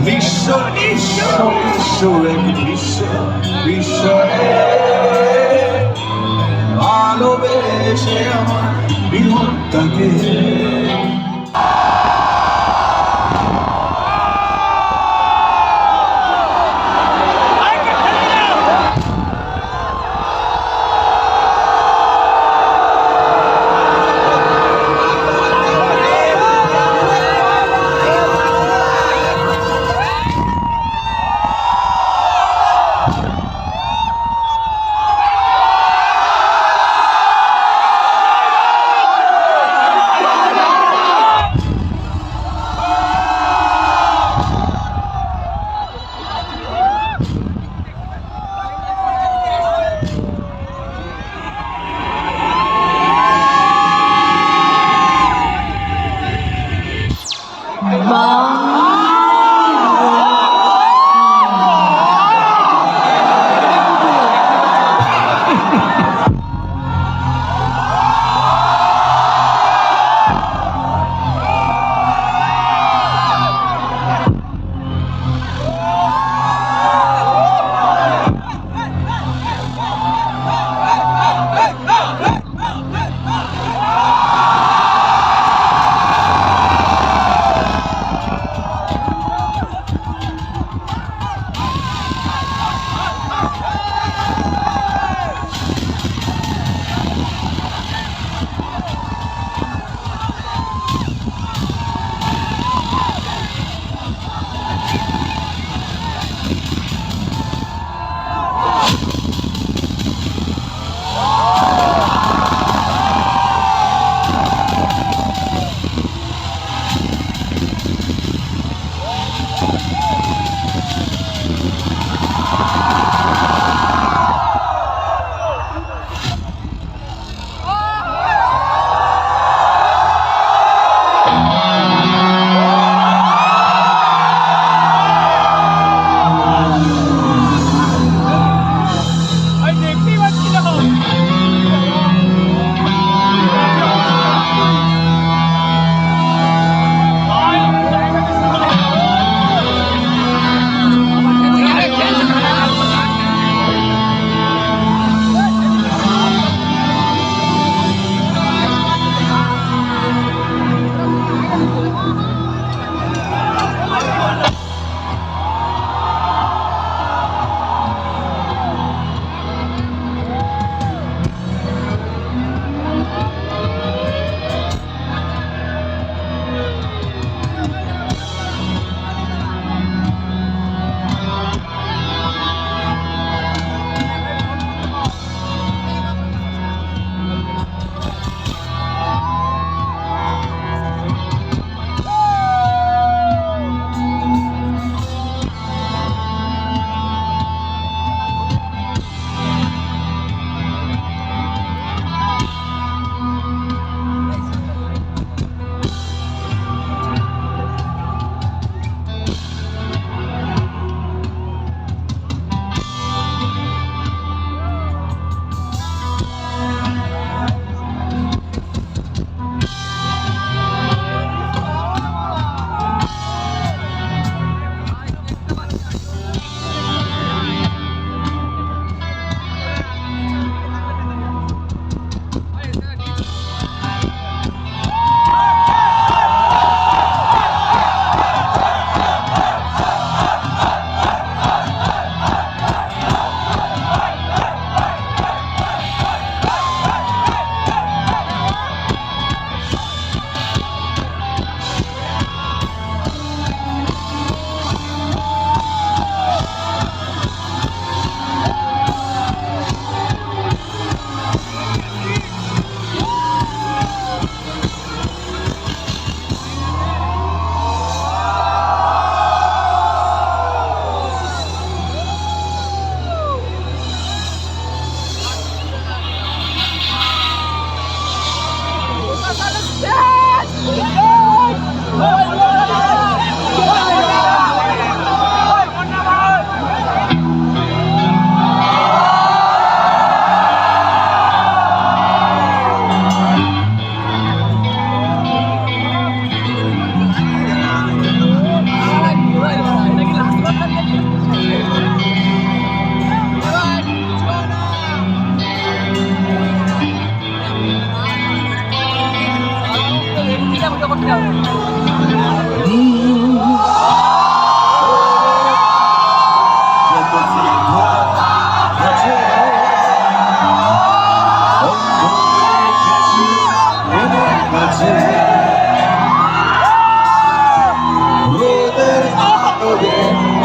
বিশ্ব বিশ্ব বিশ্ব এক বিশ্ব বিশ্বরে ভালোবেসে আমার বিহত্তাকে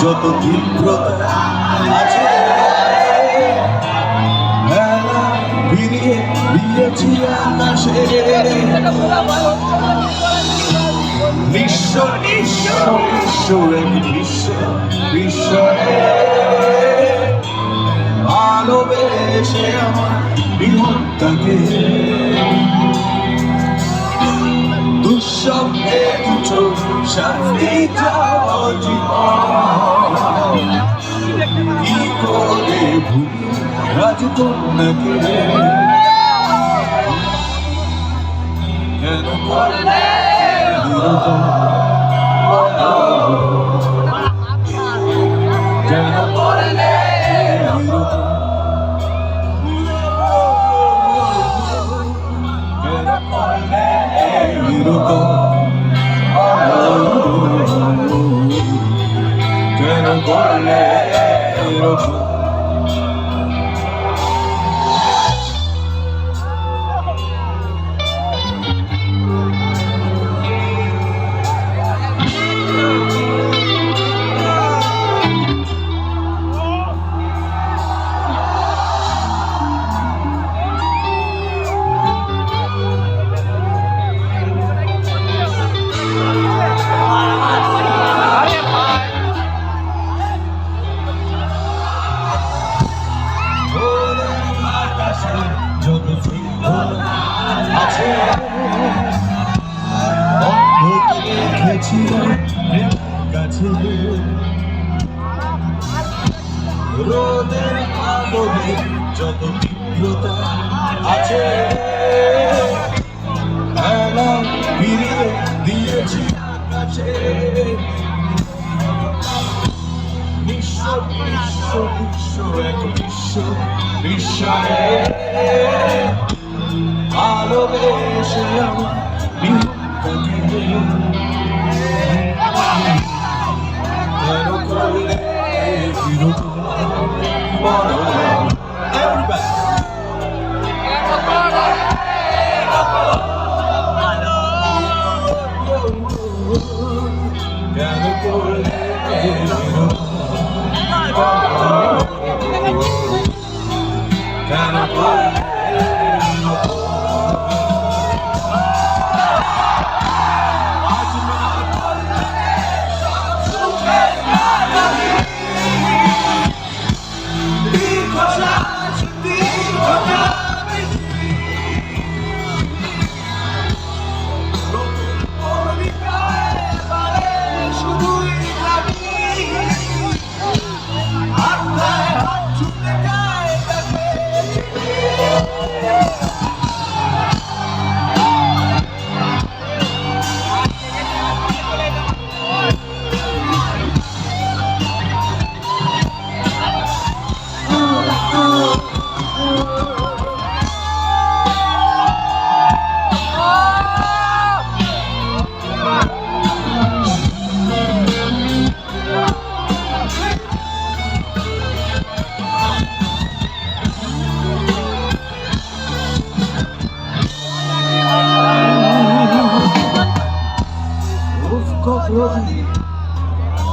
যত তীব্রতা আছে বেলা ফিরিয়ে দিয়েছি আকাশে নিঃস্ব নিঃস্ব নিঃস্ব এক বিশ্বে ভালোবেসে আমার বিহনটাকে দুঃস্বপ্নে কিছু শান্তি যাও জীবন কি করে ভুলি রাজকন্যাকে কেন করলে কেন করলে কেন করলে এরকম যত আছে দেখেছিলাম কাছে রোদের আলোতে যত তীব্রতা আছে বেলা ফিরিয়ে দিয়েছি আকাশে নিঃস্ব নিঃস্ব নিঃস্ব এক বিশ্বে ভালোবেসে আমার বিহনটাকে কেন করলে বিরোধী বলো কেন করলে কেন করলে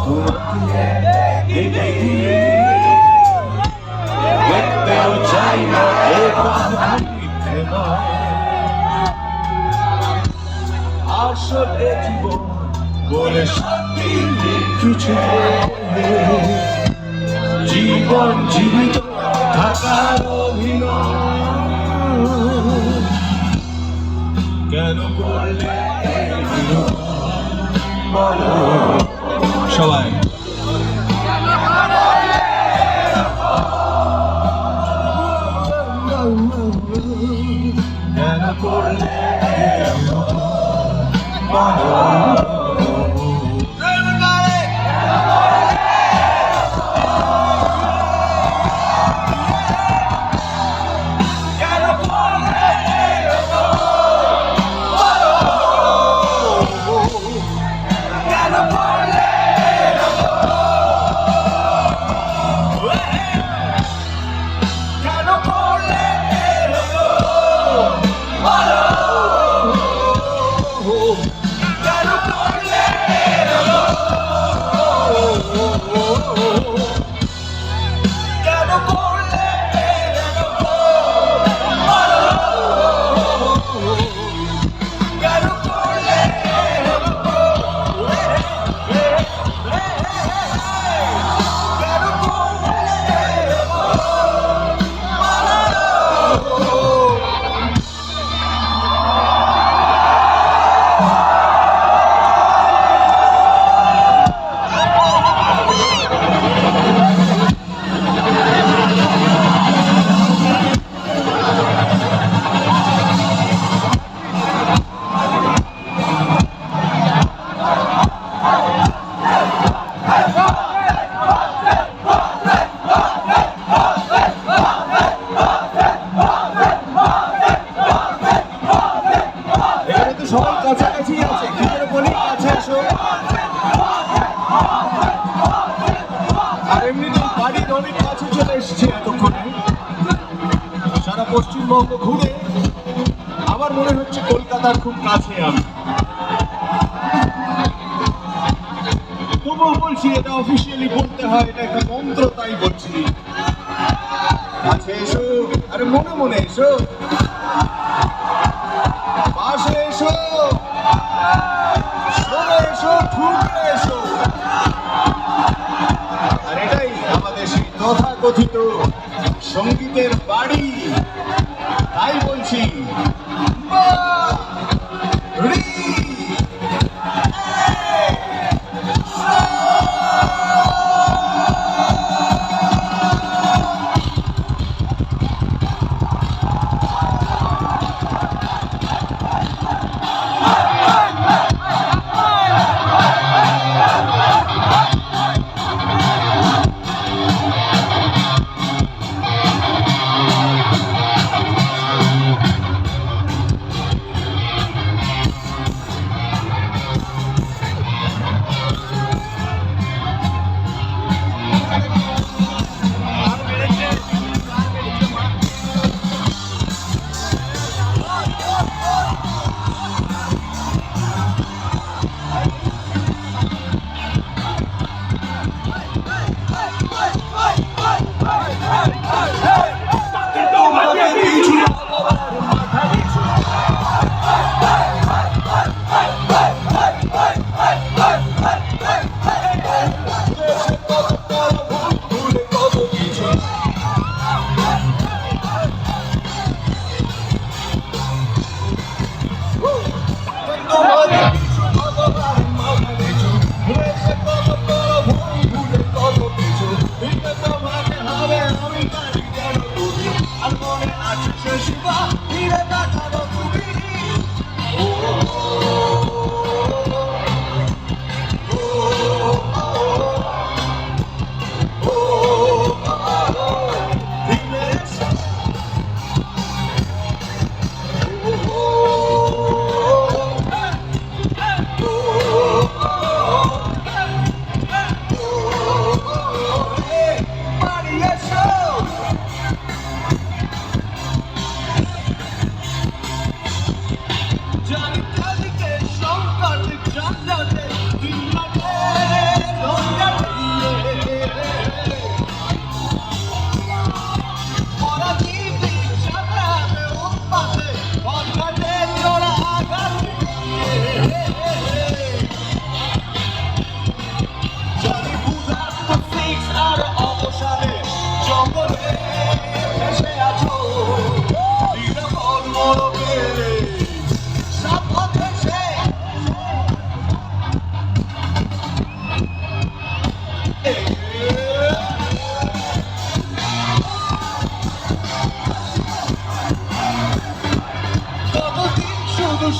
তোমাকে দেখতেও চাই না আসলে জীবন বলে শান্তি কিছু জীবন জীবিত থাকার অভিনয় কেন করলে সবাই কেন করলে Gotta পশ্চিমবঙ্গ ঘুরে আমার মনে হচ্ছে কলকাতার খুব কাছে আমি। তবুও বলছি, এটা অফিসিয়ালি বলতে হয়, এটা একটা মন্ত্র, তাই বলছি। কাছে এসো, আরে মনে মনে এসো, পাশে এসো, সরে এসো, ঠুকে এসো। আর এটাই আমাদের সেই তথাকথিত সঙ্গীতের বাড়ি, তাই বলছি।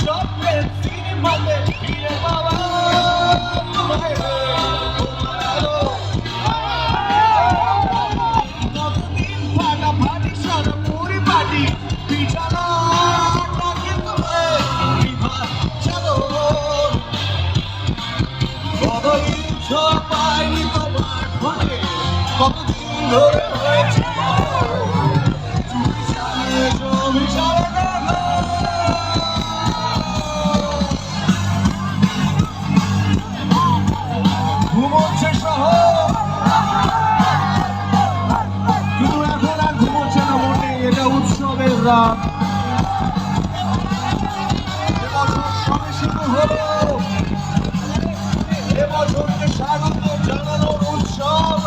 স্বপ্নের সিনেমাতে ফিরে পাওয়া কতদিন ফাটাফাটি সারা পরিপাটি বিছানা তাকে তোমার বিভাগ চলো কতদিন ঝড় পাইনি তোমার ঘরে কতদিন ধরে হয়েছে ঘুমোচ্ছে শহর, কিন্তু এখন আর ঘুমোচ্ছে না মনে, এটা উৎসবের রাত। এবছর সবে শুরু হলো, এবছরকে স্বাগত জানানোর উৎসব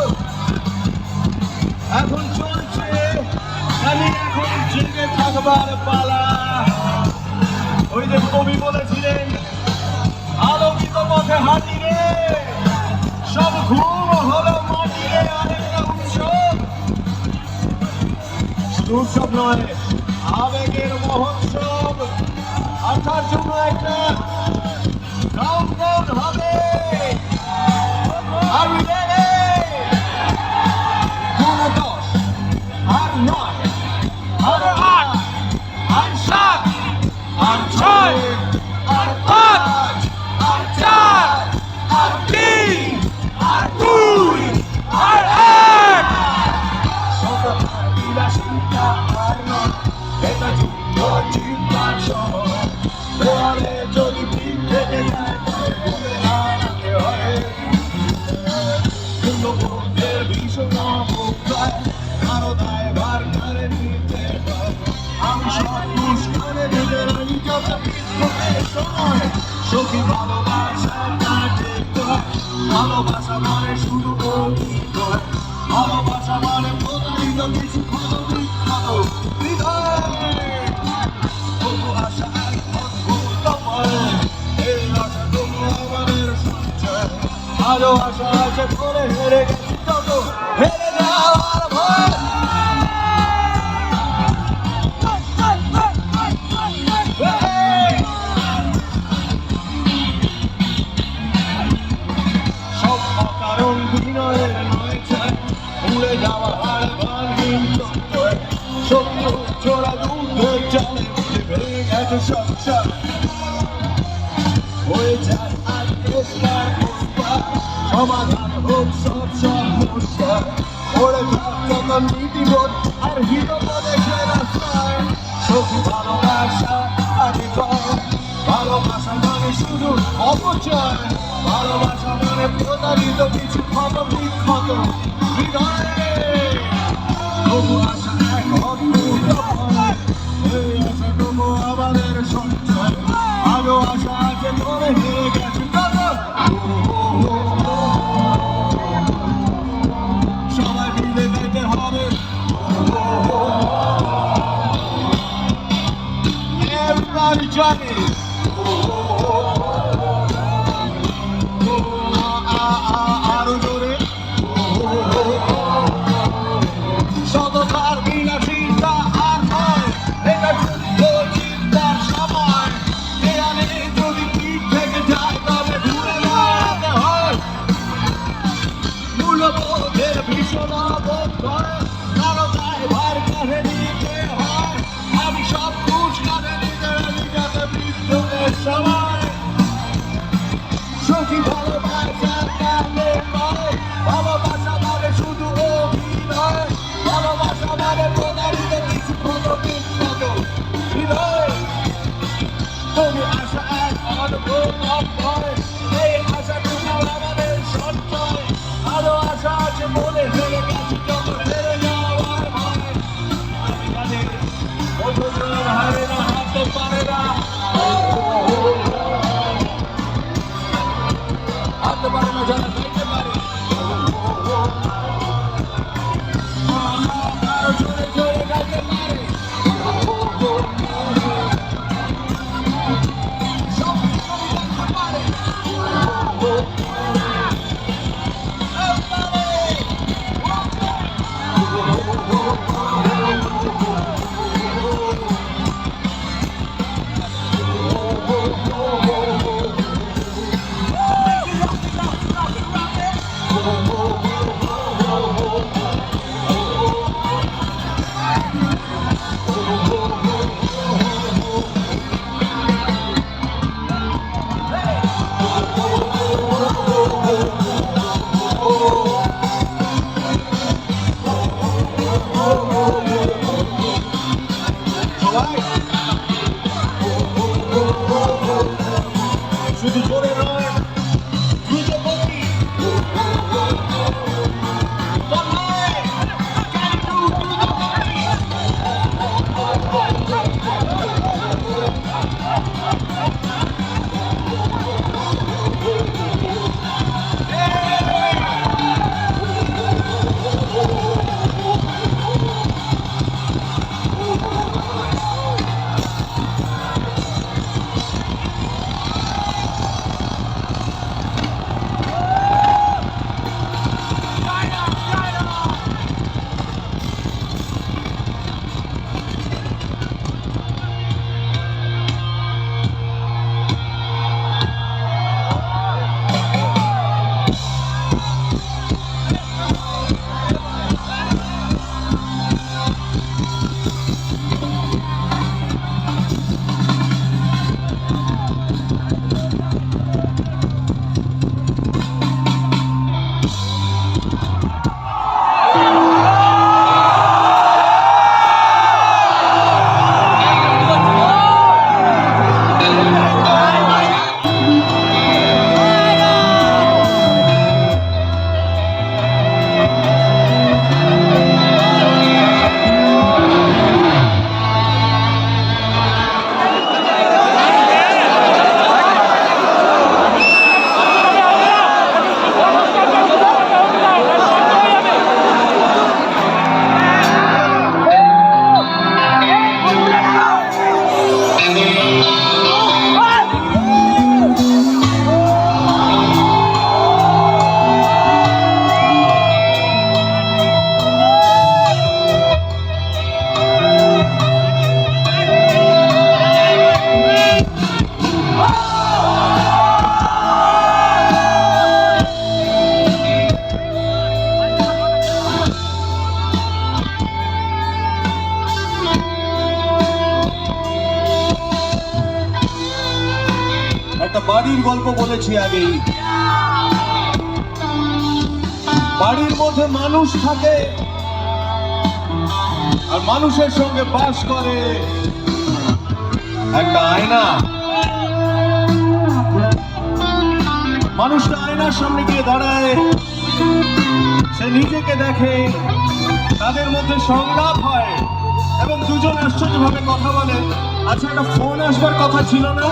এখন চলছে, আমি এখন জেগে থাকবার পালা। ওই যে কবি বলেছিলেন, আলোকিত পথে হাঁটি রে, সব ঘুম হলো মাটি রে। আরেকটা উৎসব, শুধু উৎসব নয়, আবেগের মহোৎসব। আর তার জন্য একটা কাউন্টডাউন হবে। Are we ready? 10, আর 9, আর 8, আর 7, আর 6, আর 5, আর 4, আর 3, আর 2, আর 1। সখী ভালোবাসা কাটে কয় ভালোবাসা মানে শুধু অভিনয় ভালোবাসা মানে প্রতারিত কিছু ক্ষত বিক্ষত হৃদয় তবু আশা এক অদ্ভুত ভয় এই আশা তবু আমাদের সঞ্চয় আরো আশা আছে করে হেরে গেছি যত হেরে যাওয়ার ভয় সব অকারণ বিনয়ের নয় চায় উড়ে যাওয়া আর বানহীন তত্ত্বয় সত্য চোরা যুদ্ধের চালে ভেঙে গেছে সংসার হয়ে যায় আর চেষ্টার সমাধান হোক সব সমস্যা ওরে থাক যত নীতিবোধ আর হিতোপদেশের আশায় সখী ভালোবাসা আগে কয় ভালোবাসা মানে শুধু অপচয় ভালোবাসা মানে প্রতারিত কিছু ক্ষত বিক্ষত হৃদয়ে তবু আশা এক অদ্ভুত ভয় এই আশা তবু আমাদের সঞ্চয় আরো আশা আছে করে হেরে গেছে কত সবাই মিলে গাইতে হবে Everybody join me. আরো জোরে শতকার বিলাসিতা আর নয় এটা যুদ্ধ চিন্তার সময় দেয়ালে যদি পিঠ থেকে যায় তবে ঘুরে দাঁড়াতে হয় মূল্যবোধের ভীষণ বোধ করে কারো দায় ভার কাঁধে নিতে হয় আমি সব কুচ কাঁধে নিতে রাজি যাতে মৃত্যুর সময় সখী ভালোবাসা কাঁদে নয় ভালোবাসা মানে শুধু অভিনয় ভালোবাসা মানে প্রতারিত কিছু ক্ষত বিক্ষত হৃদয় তবু আশা এক অদ্ভুত ভয় এই আশাটুকু আমাদের সঞ্চয় আরো আশা আছে বলে হেরে গেছি যত হেরে যাওয়ার ভয় আমি জানি কতজন হারে না হারতে পারে না হারতে পারে না যারা গাইতে পারে আরো জোরে জোরে গাইতে পারে সব কিছু গাইতে পারে Rock it, rock it, rock it, rock it. গল্প বলেছি আগেই। বাড়ির মধ্যে মানুষ থাকে আর মানুষের সঙ্গে বাস করে একটা আয়না। মানুষটা আয়নার সামনে গিয়ে দাঁড়ায়, সে নিজেকে দেখে, তাদের মধ্যে সংলাপ হয় এবং দুজন আশ্চর্যভাবে কথা বলে। আচ্ছা, একটা ফোন আসবার কথা ছিল না?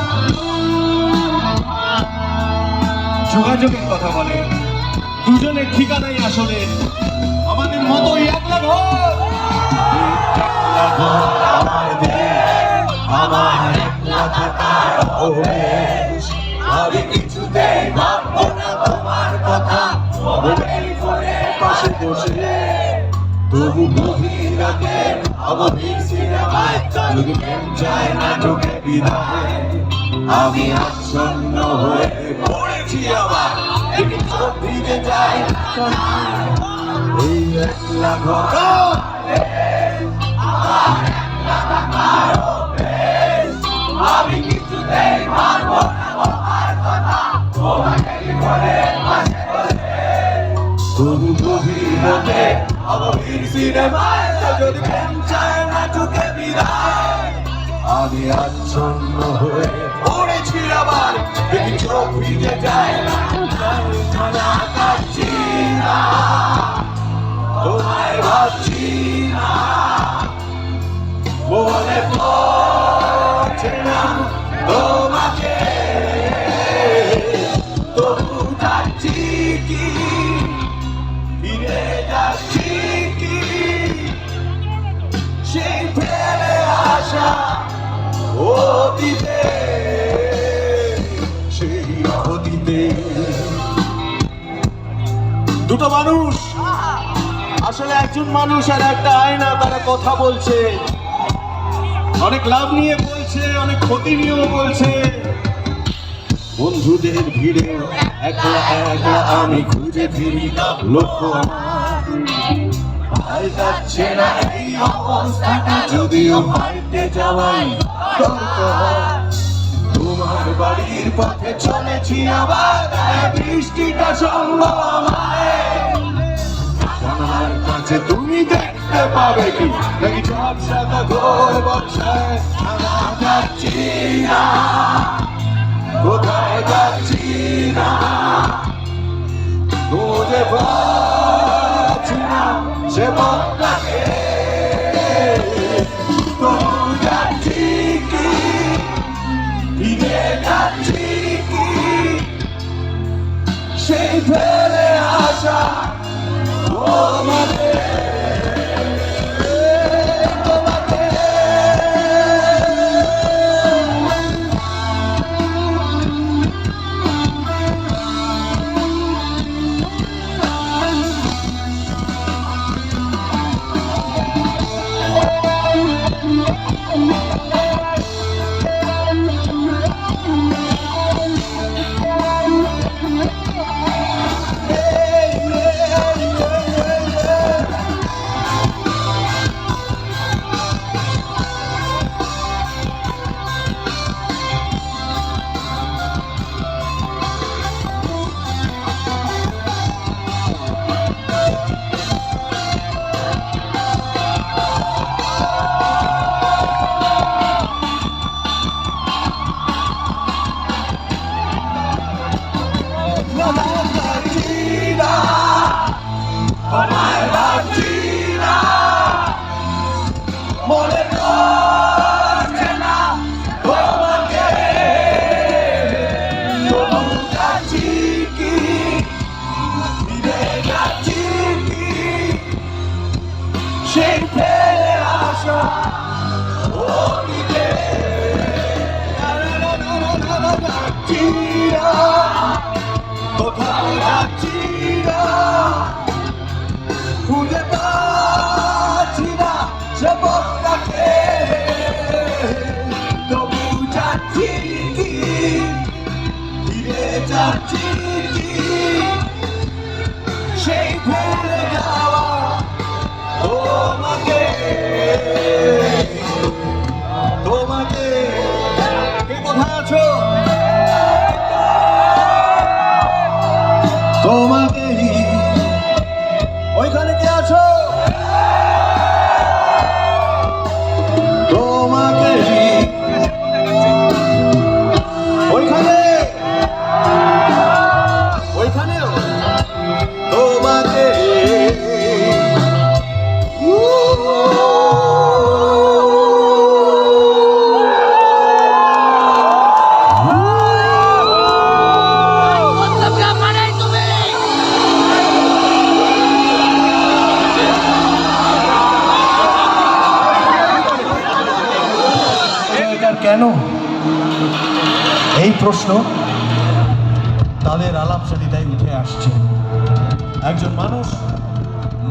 যোগাযোগের কথা বলে। দুজনের ঠিকানাই আসলে আমাদের মতোই, একলা ঘর। আমি কিছুতেই ভাববো না তোমার কথা, পাশে বসে তবু গভীর রাতে অবধি সিনেমায় যদি প্রেম চায় না ঢুকে বিদায়। আমি আচ্ছন্ন হয়ে পড়েছি আবার, একটু চোখ ভিজে যায় এই একলা ঘর। আমি কিছুতেই পারবো না তোমার কথা, তোমাকে বলে পাশে বসে তবু গভীর রাতে অবধি সিনেমায় যদি প্রেম চায় না ঢুকে বিদায়। আমি আচ্ছন্ন হয়ে পড়েছি আবার, দেখি চোখ ভিজে যায় কাটছি না, তোমায় ভাবছি না, মনে পড়ছে না তোমাকে, তবু যাচ্ছি কি ফিরে যাচ্ছি কি সেই ফেলে আসা অতীতে, সেই অতীতে। দুটো মানুষ, আসলে একজন মানুষ আর একটা আয়না, তারা কথা বলছে, অনেক লাভ নিয়ে বলছে, অনেক ক্ষতি নিয়েও বলছে। বন্ধুদের ভিড়ে একলা একলা আমি খুঁজে ফিরি লক্ষ্য আর যাচ্ছে না এই অবস্থাটা, যদিও হাইটে যাওয়াই তোমার বাড়ির পথে চলেছি আবার, বৃষ্টিটা সঙ্গ আমায় জানার কাছে তুমি দেখতে পাবে কি নাকি ঝাপসা ঘোর বর্ষায়। আমার যাচ্ছি না, কোথায় যাচ্ছি না, খুঁজে পাচ্ছি না সে পথটাকে, তবু যাচ্ছি কি ফিরে যাচ্ছি কি সেই ফেলে আসা তোমাকে। মনে পড়ছে না তোমাকে, তবু যাচ্ছি কি ফিরে যাচ্ছি কি সেই ফেলে আসা অতীতে। যাচ্ছি না, কোথাও যাচ্ছি না, খুঁজে পাচ্ছি না সে পথটাকে, তবু যাচ্ছি কি ফিরে যাচ্ছি কি সেই ভুলে যাওয়া তোমাকে। কেন? এই প্রশ্ন তাদের আলাপচারিতায় উঠে আসছে। একজন মানুষ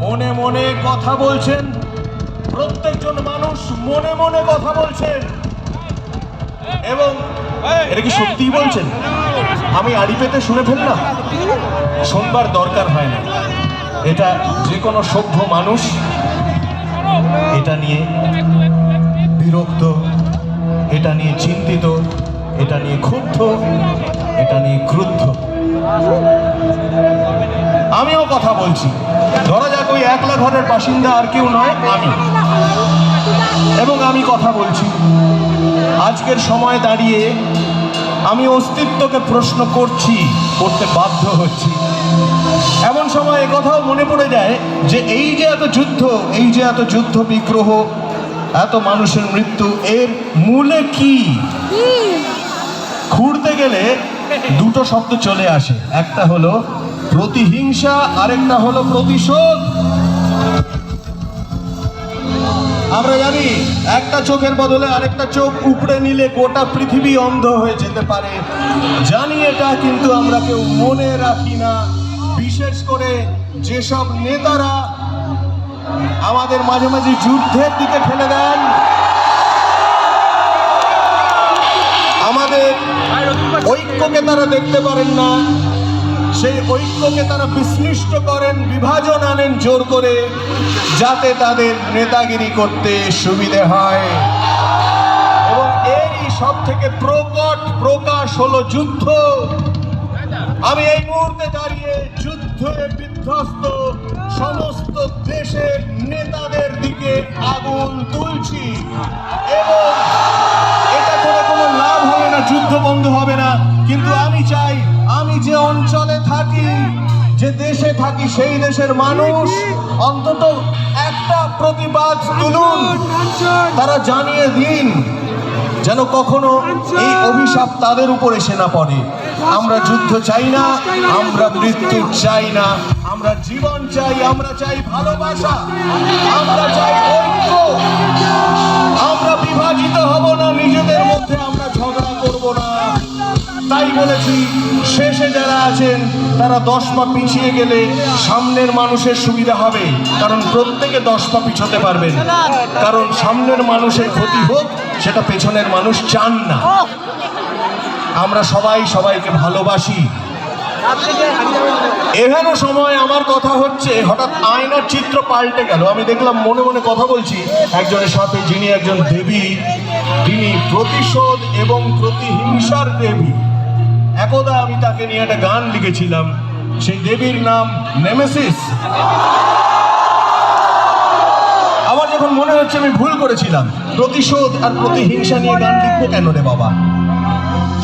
মনে মনে কথা বলছেন, প্রত্যেকজন মানুষ মনে মনে কথা বলছেন, এবং এটা কি সত্যিই বলছেন? আমি আড়ি পেতে শুনে ফেললাম, শুনবার দরকার হয় না। এটা যে কোনো সভ্য মানুষ এটা নিয়ে বিরক্ত, এটা নিয়ে চিন্তিত, এটা নিয়ে ক্ষুব্ধ, এটা নিয়ে ক্রুদ্ধ। আমিও কথা বলছি, ধরা যাক ওই একলা ঘরের বাসিন্দা আর কেউ নয়, আমি, এবং আমি কথা বলছি। আজকের সময় দাঁড়িয়ে আমি অস্তিত্বকে প্রশ্ন করতে বাধ্য হচ্ছি। এমন সময় কথাও মনে পড়ে যায় যে এই যে এত যুদ্ধ, এই যে এত যুদ্ধ বিগ্রহ, এত মানুষের মৃত্যু, এর মূলে কি? খুঁড়তে গেলে দুটো শব্দ চলে আসে, একটা হলো প্রতিহিংসা, আরেকটা হলো প্রতিশোধ। আমরা জানি একটা চোখের বদলে আরেকটা চোখ উপড়ে নিলে গোটা পৃথিবী অন্ধ হয়ে যেতে পারে, জানি এটা, কিন্তু আমরা কেউ মনে রাখি না। বিশেষ করে যেসব নেতারা আমাদের মাঝে মাঝে যুদ্ধের দিকে ঠেলে দেন, আমাদের ঐক্যকে তারা দেখতে পারেন না, সেই ঐক্যকে তারা বিশ্লিষ্ট করেন, বিভাজন আনেন জোর করে, যাতে তাদের নেতাগিরি করতে সুবিধে হয়। এবং এরই সব থেকে প্রকাশ হলো যুদ্ধ। আমি এই মুহূর্তে দাঁড়িয়ে যুদ্ধে বিধ্বস্ত সমস্ত দেশের নেতাদের দিকে আগুন তুলছি, এবং এটা করে কোনো লাভ হবে না, যুদ্ধ বন্ধ হবে না। কিন্তু আমি চাই, আমি যে অঞ্চলে থাকি, যে দেশে থাকি, সেই দেশের মানুষ অন্তত একটা প্রতিবাদ তুলুন, তারা জানিয়ে দিন, যেন কখনো এই অভিশাপ তাদের উপর এসে না পড়ে। আমরা যুদ্ধ চাই না, আমরা মৃত্যু চাই না, আমরা জীবন চাই, আমরা চাই ভালোবাসা, আমরা চাই ঐক্য। আমরা বিভাজিত হব না, নিজেদের মধ্যে আমরা ঝগড়া করব না। তাই বলেছি, শেষে যারা আছেন তারা 10 পা পিছিয়ে গেলে সামনের মানুষের সুবিধা হবে, কারণ প্রত্যেকে 10 পা পিছোতে পারবেন, কারণ সামনের মানুষের ক্ষতি হোক সেটা পেছনের মানুষ চান না। আমরা সবাই সবাইকে ভালোবাসি। এখানে সময় আমার কথা হচ্ছে, হঠাৎ আয়নার চিত্র পাল্টে গেল। আমি দেখলাম মনে মনে কথা বলছি একজনের সাথে, যিনি একজন দেবী, তিনি প্রতিশোধ এবং প্রতিহিংসার দেবী। একদা আমি তাকে নিয়ে একটা গান লিখেছিলাম, সেই দেবীর নাম নেমেসিস। আমার যখন মনে হচ্ছে আমি ভুল করেছিলাম, প্রতিশোধ আর প্রতিহিংসা নিয়ে গান লিখবো কেন রে বাবা,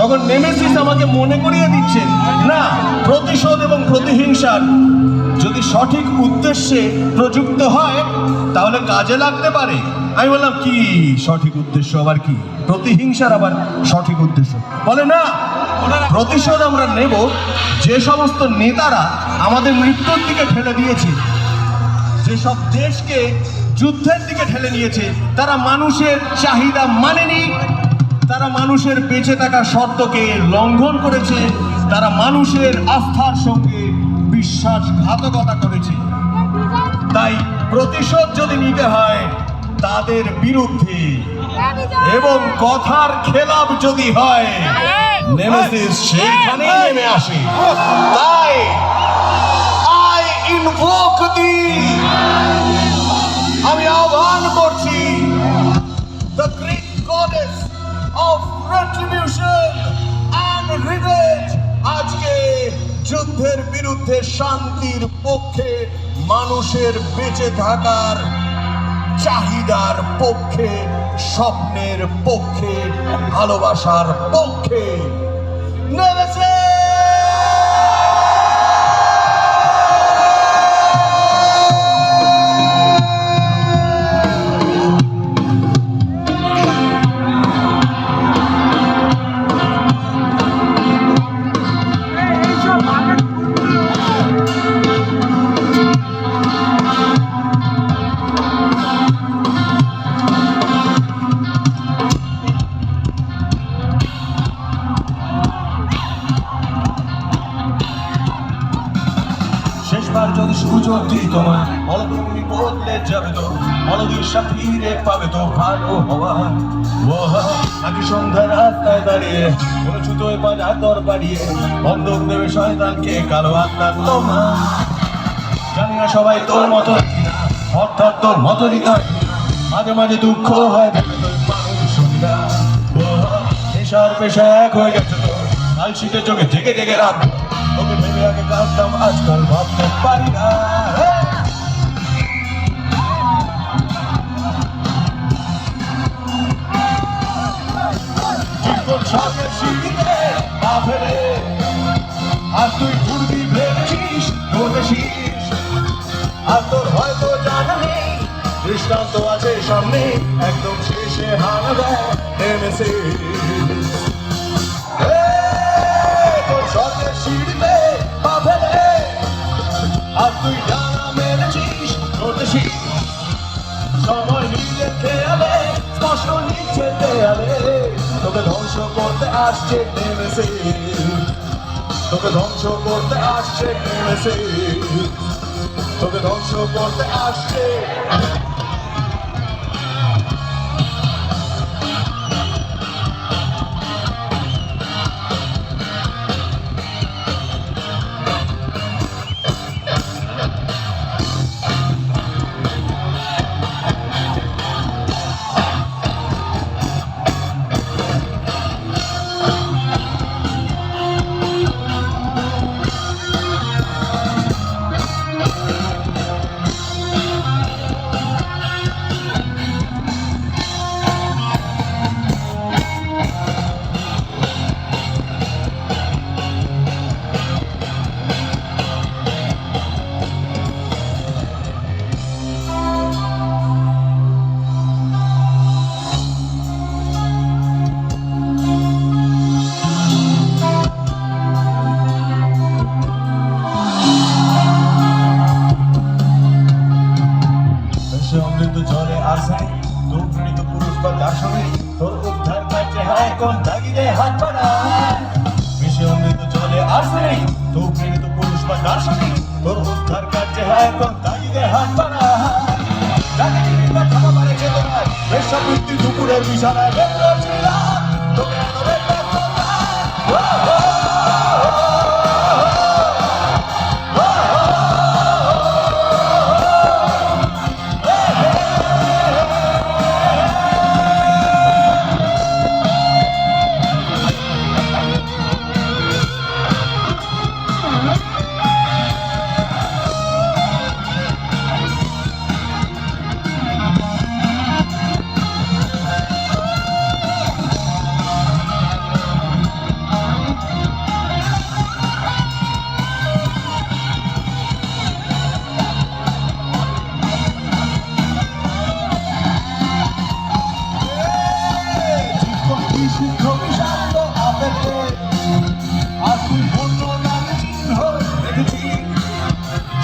তখন নেমেসিস আমাকে মনে করিয়ে দিচ্ছেন, না, প্রতিশোধ এবং প্রতিহিংসার যদি সঠিক উদ্দেশ্যে প্রযুক্ত হয় তাহলে কাজে লাগতে পারে। আমি বললাম, কি সঠিক উদ্দেশ্য, আবার কি প্রতিহিংসার আবার সঠিক উদ্দেশ্য? বলে না, প্রতিশোধ আমরা নেব যে সমস্ত নেতারা আমাদের মৃত্যুর দিকে ঠেলে দিয়েছে, যেসব দেশকে যুদ্ধের দিকে ঠেলে নিয়েছে, তারা মানুষের চাহিদা মানেনি, তারা মানুষের বেঁচে থাকার শর্তকে লঙ্ঘন করেছে, তারা মানুষের আস্থার সঙ্গে বিশ্বাসঘাতকতা করেছে। তাই প্রতিশোধ যদি নিতে হয় তাদের বিরুদ্ধে, এবং কথার খেলাপ যদি হয়, নেমেসিস সেইখানেই নেমে আসে। তাই আই ইনভোক দি, আমি আহ্বান করছি, the Greek goddess of retribution and revenge, আজকে যুদ্ধের বিরুদ্ধে, শান্তির পক্ষে, মানুষের বেঁচে থাকার চাহিদার পক্ষে, স্বপ্নের পক্ষে, ভালোবাসার পক্ষে নেমেছে। সুযোগ দিই তোমায়, বলো তুমি বদলে যাবে তো, বলো দিশা ফিরে পাবে তো ভালো হওয়া। নাকি সন্ধ্যা রাস্তায় দাঁড়িয়ে কোনো ছুতোয় বাজা দর বাড়িয়ে বন্ধক দেবে শয়তানকে কালো আত্মার তোমার। জানি না সবাই তোর মতো কিনা, অর্থাৎ তোর মতো হৃদয়, মাঝে মাঝে দুঃখ হয় মানুষরা। নেশার পেশা এক হয়ে গেছে তো, কাল শীতের চোখে জেগে জেগে রাত, তোকে ভেবে আগে কাঁদতাম আজকাল ভাবতে পারি না। সঙ্গে সিঁড়িতে পা ফেলে আর তুই ঘুরবি ভেবেছিস বলেছিস, আর তোর হয়তো জানা নেই দৃষ্টান্ত আছে সামনে, একদম শেষে হানা দেয় নেমেছে। তোর সঙ্গে সিঁড়িতে পা ফেলে আর তুই জানা মেরেছিস বলেছিস, সময় নিজের খেয়ালে স্পষ্ট নিচ্ছে দেয়ালে, তোকে ধ্বংস করতে আসছে নেমেছে, তোকে ধ্বংস করতে আসছে নেমেছে, তোকে ধ্বংস করতে আসছে। অমৃত জলে আসে তোর প্রেরিত পুরুষ বা দার্শনিক, তোর উদ্ধার কাজে হয় কোন তাগিদে হাত বাড়ায়। মিশে অমৃত জলে আসে তোর প্রেরিত পুরুষ বা দার্শনিক, তোর উদ্ধার কাজে হয় কোন তাগিদে হাত বাড়ায়। বেশাবৃত্তি দুপুরের বিছানায় বেরোচ্ছিলাম, তোকে আদরে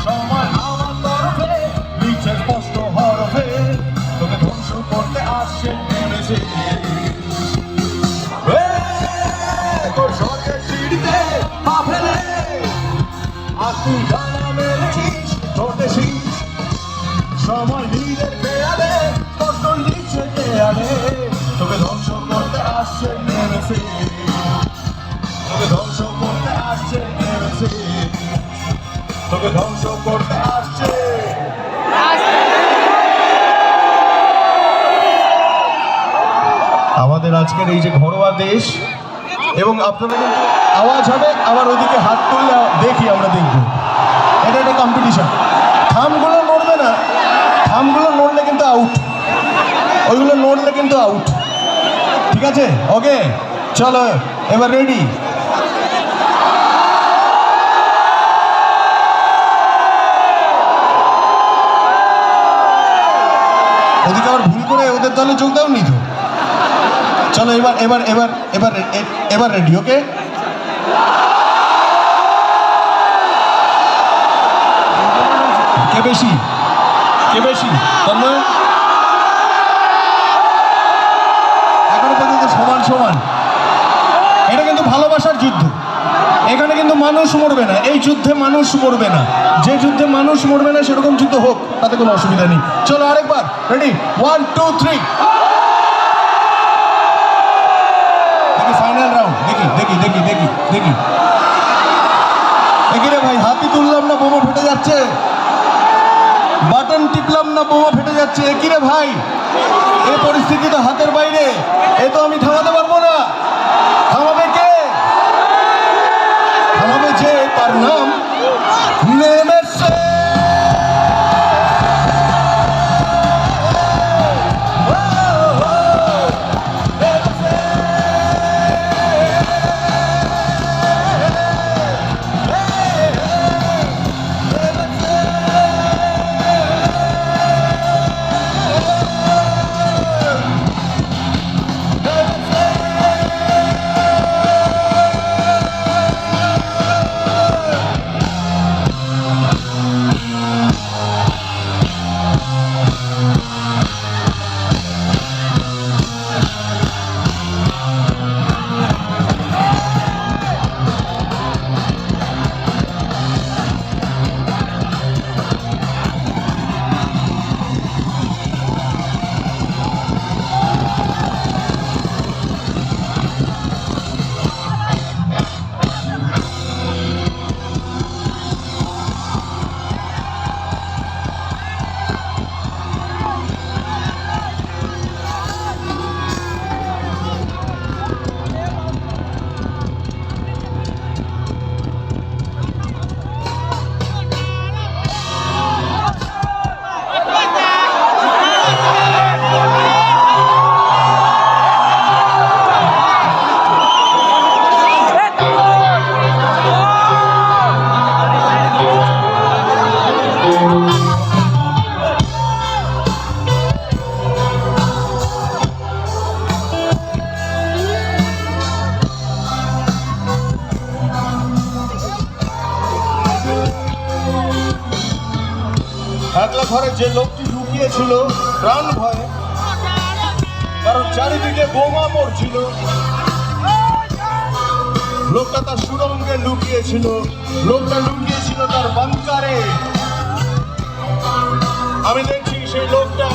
সময় আমার তরফে নিচে স্পষ্ট হরফে তোকে ধ্বংস করতে আসছে নেমেছে। তোর স্বর্গের সিঁড়িতে পা ফেলে আর তুই ডানা মেরেছিস ধরতেছিস, সময় নিজের খেয়ালে স্পষ্ট নিচে খেয়ালে তোকে ধ্বংস করতে আসছে নেমেছে, তোকে ধ্বংস করতে আসছে নেমেছে, তোকে ধ্বংস করতে আসছে। আমাদের আজকের এই যে ঘরোয়া দেশ, এবং আপনারা কিন্তু আওয়াজ হবে আবার ওইদিকে হাত তুললে দেখি আমরা দেখব, এটা একটা কম্পিটিশন। থামগুলো নড়বে না, থামগুলো নড়লে কিন্তু আউট, ওইগুলো নড়লে কিন্তু আউট, ঠিক আছে? ওকে, চলো এবার রেডি। ওদিকে আবার ভুল করে ওদের দলে যোগ দাওনি তো। চলো এবার এবার এবার এবার এবার রেডি। ওকে, কে বেশি তন্ময়? এখনো পর্যন্ত সমান সমান। এটা কিন্তু ভালোবাসার যুদ্ধ, এখানে কিন্তু মানুষ মরবে না, এই যুদ্ধে মানুষ মরবে না। যে যুদ্ধে মানুষ মরবে না সেরকম যুদ্ধ হোক, তাতে কোনো অসুবিধা নেই। চলো আরেকবার, রেডি, 1 2 3। দেখি ফাইনাল রাউন্ড, দেখি দেখি দেখি দেখি দেখি দেখি রে ভাই, হাতি তুললাম না বোমা ফেটে যাচ্ছে, বাটন টিপলাম না বোমা ফেটে যাচ্ছে। কি রে ভাই, এই পরিস্থিতি তো হাতের বাইরে, এ তো আমি থামাতে পারবো না। থামাবে কে? থামাবে যে, তার নাম নেমেছে। একলা ঘরে যে লোকটি লুকিয়েছিল প্রাণ ভয়ে, কারণ চারিদিকে বোমা পড়ছিল, লোকটা তার সুড়ঙ্গে লুকিয়েছিল, লোকটা লুকিয়েছিল তার বাংকারে। আমি দেখছি সেই লোকটা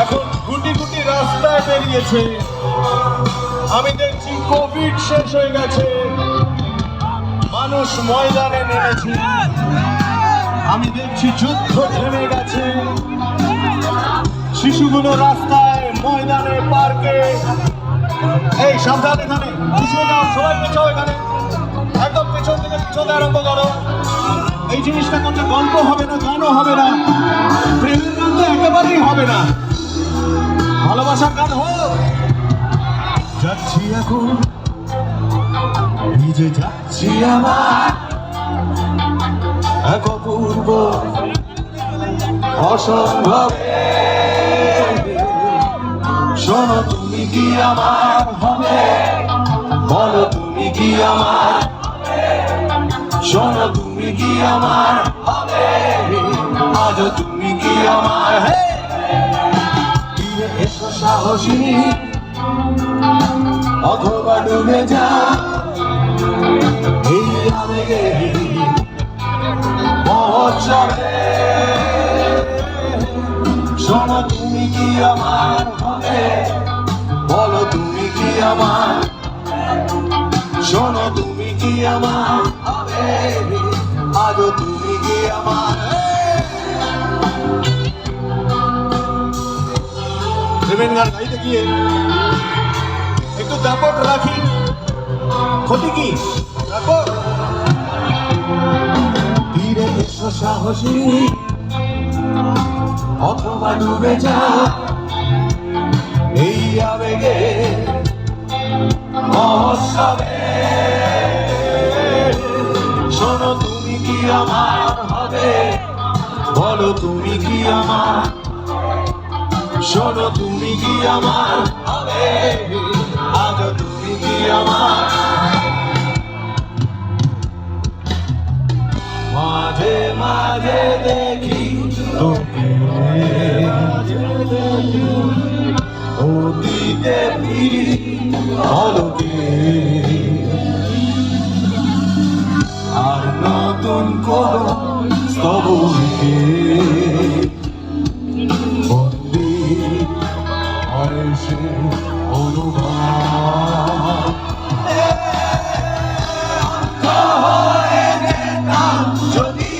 এখন গুটি গুটি রাস্তায় বেরিয়েছে। আমি দেখছি কোভিড শেষ হয়ে গেছে, মানুষ ময়দানে নেমেছে। আমি দেখছি যুদ্ধ থেমে গেছে, শিশুগুলো রাস্তায়, ময়দানে, পার্কে। এই সাবধান, এখানে পিছিয়ে যাও, সবাই পেছাও, এখানে একদম পেছন থেকে পিছনে আরম্ভ করো। এই জিনিসটা করলে গল্প হবে না, গানও হবে না, প্রেমের গান তো একেবারেই হবে না, ভালোবাসার গান হোক। যাচ্ছি এখন, নিজে যাচ্ছি আমার এক অপূর্ব অসম্ভব। শোনো তুমি কি আমার হবে, বলো তুমি কি আমার, শোনো তুমি কি আমার হবে, আজ তুমি কি আমার। ফিরে এসো সাহসী, অথবা ডুবে যাও এই আবেগে মহোৎসবে। শোনো তুমি কি আমার হবে, বলো তুমি কি আমার, শোনো তুমি কি আমার হবে, আজও তুমি কি আমার। প্রেমের গান গাইতে গিয়ে একটু দাপট রাখি, ক্ষতি কি দাপট। ফিরে এসো সাহসী, অথবা ডুবে যাও এই আবেগে মহোৎসবে। শোনো তুমি কি আমার হবে, বলো তুমি কি আমার, শোনো তুমি কি আমার হবে, আজ তুমি কি আমার। মাঝে মাঝে দেখি তোকে, অতীতে ফিরি অলকে। মনকে বন্দি হয় সে অনুভব যদি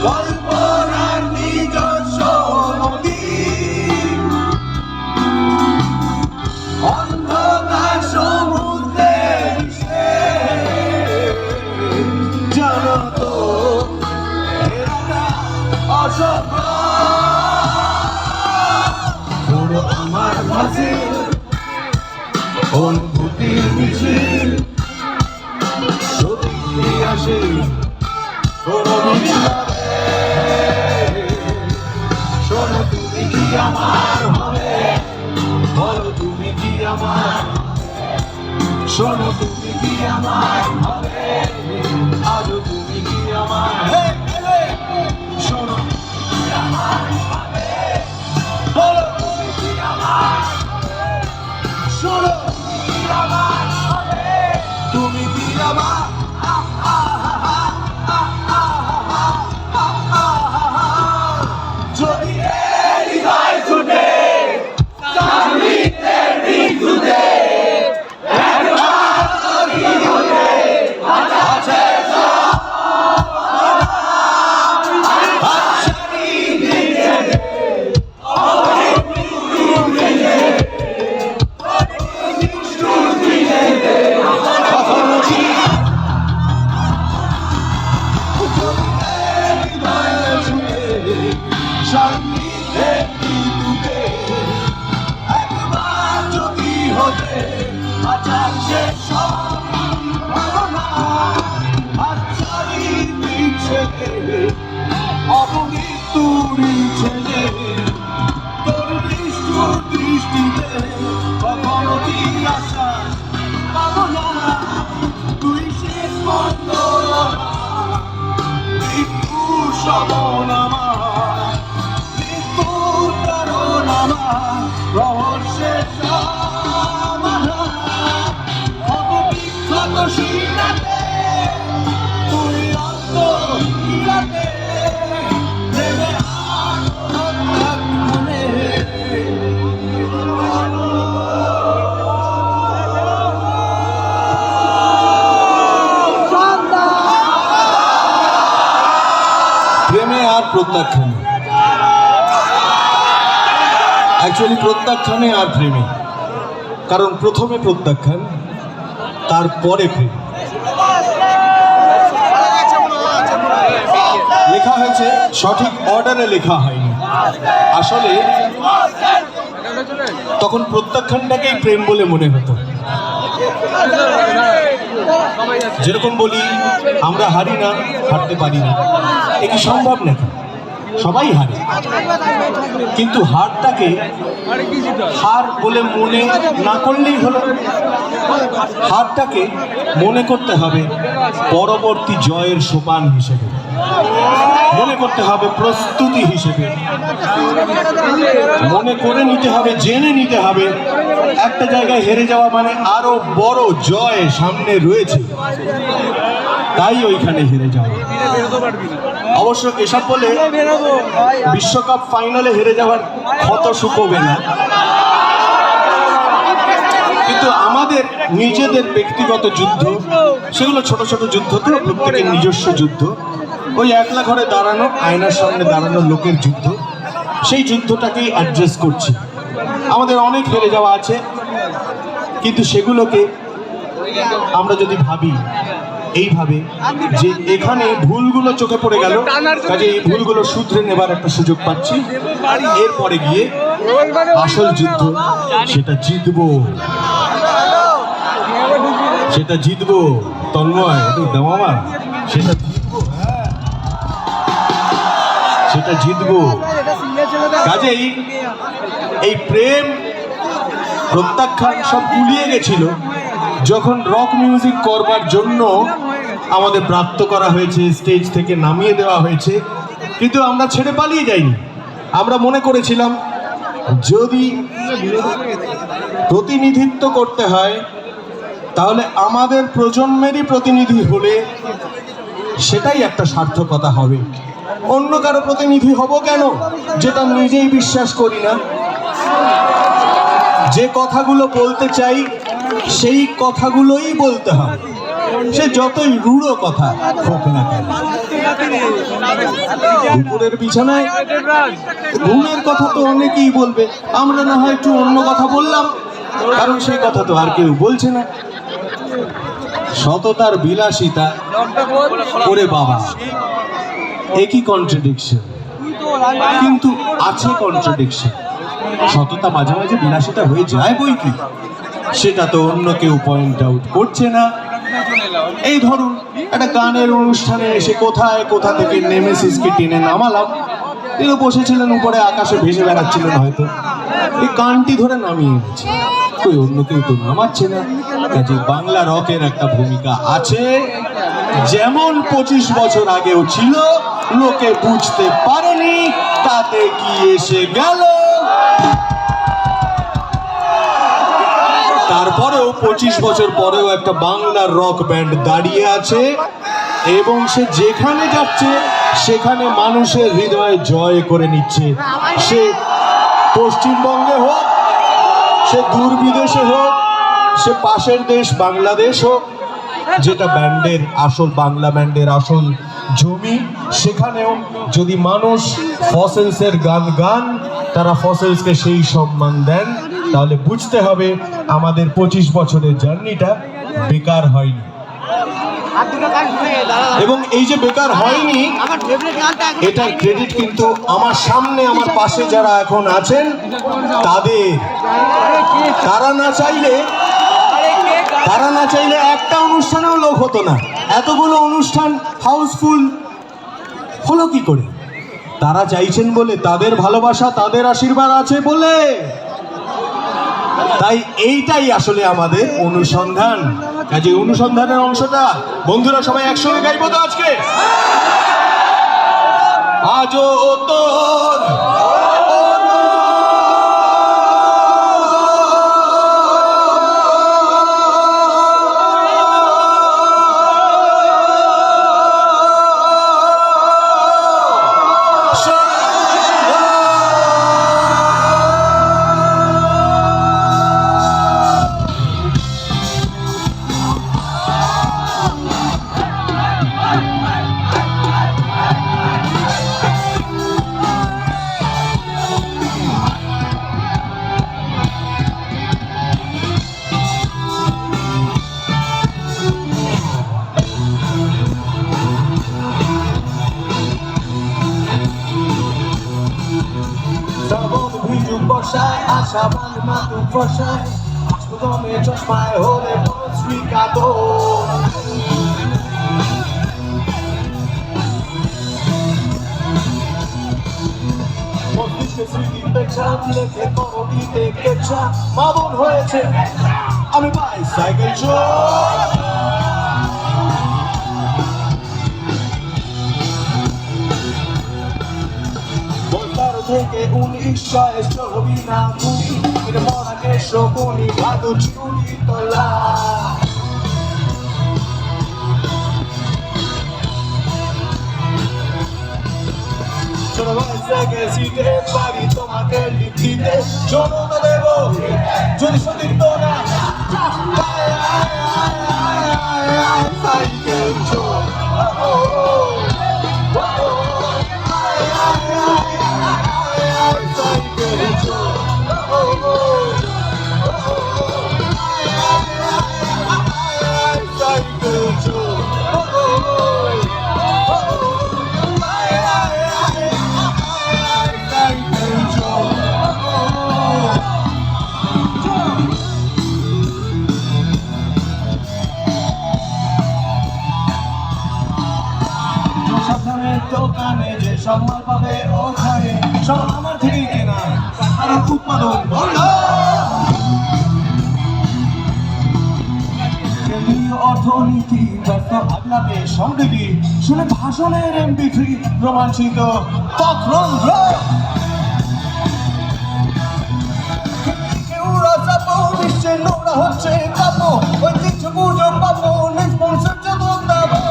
কল্পনার নিজস্ব নদী অন্ধকার সমুদ্রে মিশে জানো তো এটা অসম্ভব আমার মাঝে অনুভূতির মিছিল সত্যি আসে কোনো বিচারে শোনো তুমি কি আমার হবে বলো তুমি কি আমার শোনো তুমি কি আমার হবে আজও তুমি কি আমার শোনো তুমি কি আমার হবে বলো তুমি কি আমার শোনো তুমি কি আমার হবে তুমি কি আমার যদি হৃদয় ছুটে চাঁদিতের দিক ছুটে একবার যদি হতে আচার শেষ অবমৃত্যুরি ছেলে তোর নিষ্ঠুর দৃষ্টিতে কখনো কি আশা পাবো না তুই শেষ বন্ধ মৃত্যু শবন আমার মৃত্যু কারণ আমার রহস্যের সমাধান অববিখ্যাত শিলাতে তুই অন্ত গিলাতে দেবে আগুনে প্রেমে আর প্রত্যাখ্যানে অ্যাকচুয়ালি প্রত্যাখ্যানে আর প্রেমে কারণ প্রথমে প্রত্যাখ্যান তারপরে প্রেম লেখা হয়েছে সঠিক অর্ডারে লেখা হয়নি আসলে তখন প্রত্যাখ্যানটাকেই প্রেম বলে মনে হতো যেরকম বলি আমরা হারি না হারতে পারি না এ কি সম্ভব নাকি সবাই হারে কিন্তু হারটাকে হার বলে মনে না করলেই হলো হারটাকে মনে করতে হবে পরবর্তী জয়ের সোপান হিসেবে মনে করতে হবে প্রস্তুতি হিসেবে মনে করে নিতে হবে জেনে নিতে হবে একটা জায়গায় হেরে যাওয়া মানে আরো বড় জয় সামনে রয়েছে তাই ওইখানে হেরে যাওয়া অবশ্য এসব বলে বিশ্বকাপ ফাইনালে হেরে যাওয়ার ক্ষত শুকোবে না কিন্তু আমাদের নিজেদের ব্যক্তিগত যুদ্ধ সেগুলো ছোট ছোট যুদ্ধ তো প্রত্যেকের নিজস্ব যুদ্ধ ওই একলা ঘরে দাঁড়ানো আয়নার সামনে দাঁড়ানো লোকের যুদ্ধ সেই যুদ্ধটাকেই অ্যাড্রেস করছি আমাদের অনেক হেরে যাওয়া আছে কিন্তু সেগুলোকে আমরা যদি ভাবি এইভাবে যে এখানে ভুলগুলো চোখে পড়ে গেল কাজে এই ভুলগুলো শুধরে নেবার একটা সুযোগ পাচ্ছি এরপরে গিয়ে আসল যুদ্ধ সেটা জিতবো তন্ময় একটু দামামা সেটা জিতবো কাজেই এই প্রেম প্রত্যাখ্যান সব গুলিয়ে গেছিল যখন রক মিউজিক করবার জন্য আমাদের প্রাপ্ত করা হয়েছে স্টেজ থেকে নামিয়ে দেওয়া হয়েছে কিন্তু আমরা ছেড়ে পালিয়ে যাইনি আমরা মনে করেছিলাম যদি প্রতিনিধিত্ব করতে হয় তাহলে আমাদের প্রজন্মেরই প্রতিনিধি হলে সেটাই একটা সার্থকতা হবে। অন্য কারো প্রতিনিধি হব কেন, যেটা নিজেই বিশ্বাস করি না। যে কথাগুলো বলতে চাই সেই কথাগুলোই বলতে হবে, সে যতই রূঢ় কথা হোক না কেন। দুপুরের বিছানায় ঘুমের কথা তো অনেকেই বলবে, আমরা না হয় একটু অন্য কথা বললাম, কারণ সেই কথা তো আর কেউ বলছে না। সততার বিলাসিতা, ওরে বাবা, একই কন্ট্রাডিকশন, কিন্তু আছে কন্ট্রাডিকশন। সততা মাঝে মাঝে বিলাসিতা হয়ে যায় বই কি, সেটা তো অন্য কেউ পয়েন্ট আউট করছে না। এই ধরুন একটা গানের অনুষ্ঠানে এসে কোথায় কোথা থেকে নেমেসিসকে টেনে নামালাম, তিনি বসেছিলেন উপরে আকাশে ভেসে বেড়াচ্ছিলেন, হয়তো এই গানটি ধরে নামিয়ে এনেছে, কই অন্য কেউ তো নামাচ্ছে না। কাজে বাংলা রকের একটা ভূমিকা আছে, যেমন 25 বছর আগেও ছিল, লোকে বুঝতে পারেনি, তাতে কি এসে গেল। তারপরেও 25 বছর পরেও একটা বাংলা রক ব্যান্ড দাঁড়িয়ে আছে, এবং সে যেখানে যাচ্ছে সেখানে মানুষের হৃদয়ে জয় করে নিচ্ছে। সে পশ্চিমবঙ্গে হোক, সে দূর বিদেশে হোক, সে পাশের দেশ বাংলাদেশ হোক, যেটা ব্যান্ডের আসল, বাংলা ব্যান্ডের আসল জমি, সেখানেও যদি মানুষ ফসেলসের গান গান, তারা ফসেলসকে সেই সম্মান দেন, তাহলে বুঝতে হবে আমাদের 25 বছরের জার্নিটা বেকার হয়নি। এবং এই যে বেকার হয়নি, এটার ক্রেডিট কিন্তু আমার সামনে, আমার পাশে যারা এখন আছেন তাদের। তারা না চাইলে একটা অনুষ্ঠানেও লোক হতো না, এতগুলো অনুষ্ঠান হাউসফুল হলো কি করে? তারা চাইছেন বলে, তাদের ভালোবাসা, তাদের আশীর্বাদ আছে বলে। তাই এইটাই আসলে আমাদের অনুসন্ধান। কাজে অনুসন্ধানের অংশটা বন্ধুরা সবাই একসঙ্গে গাইবো তো আজকে। আজও তোর বর্ষায় আশা বাঁধ মাতুক বর্ষায়, গমে চশমায় হলে শ্রীকাত। স্মৃতি পেছা লেখে করবিতে কেছা, মামুন হয়েছে আমি বাইসাইকেল চোর। থেকে 1900 ছবি না তুমি মরাকে শকুনি ভাদু চুরি তোলা। ছোট বয়সে গেছিতে পারি তোমাকে লিখিতে, জন্ম দেব যদি সতীর্থ না সাইকেল চোর। দোকানে যে সম্মান পাবে ওখানে সব আমার থেকে কেনা, আর উৎপাদন বন্ধ। অর্থনীতি ব্যস্ত ভাবনাতে সমৃদ্ধি, শুনে ভাষণের MP3 রোমাঞ্চিত তন্ত্র। কেউ রাজা নিশ্চয় নোংরা হচ্ছে কাপড়, ঐতিহ্য পুজো পাবো নিষ্পন্সর যত দাবো।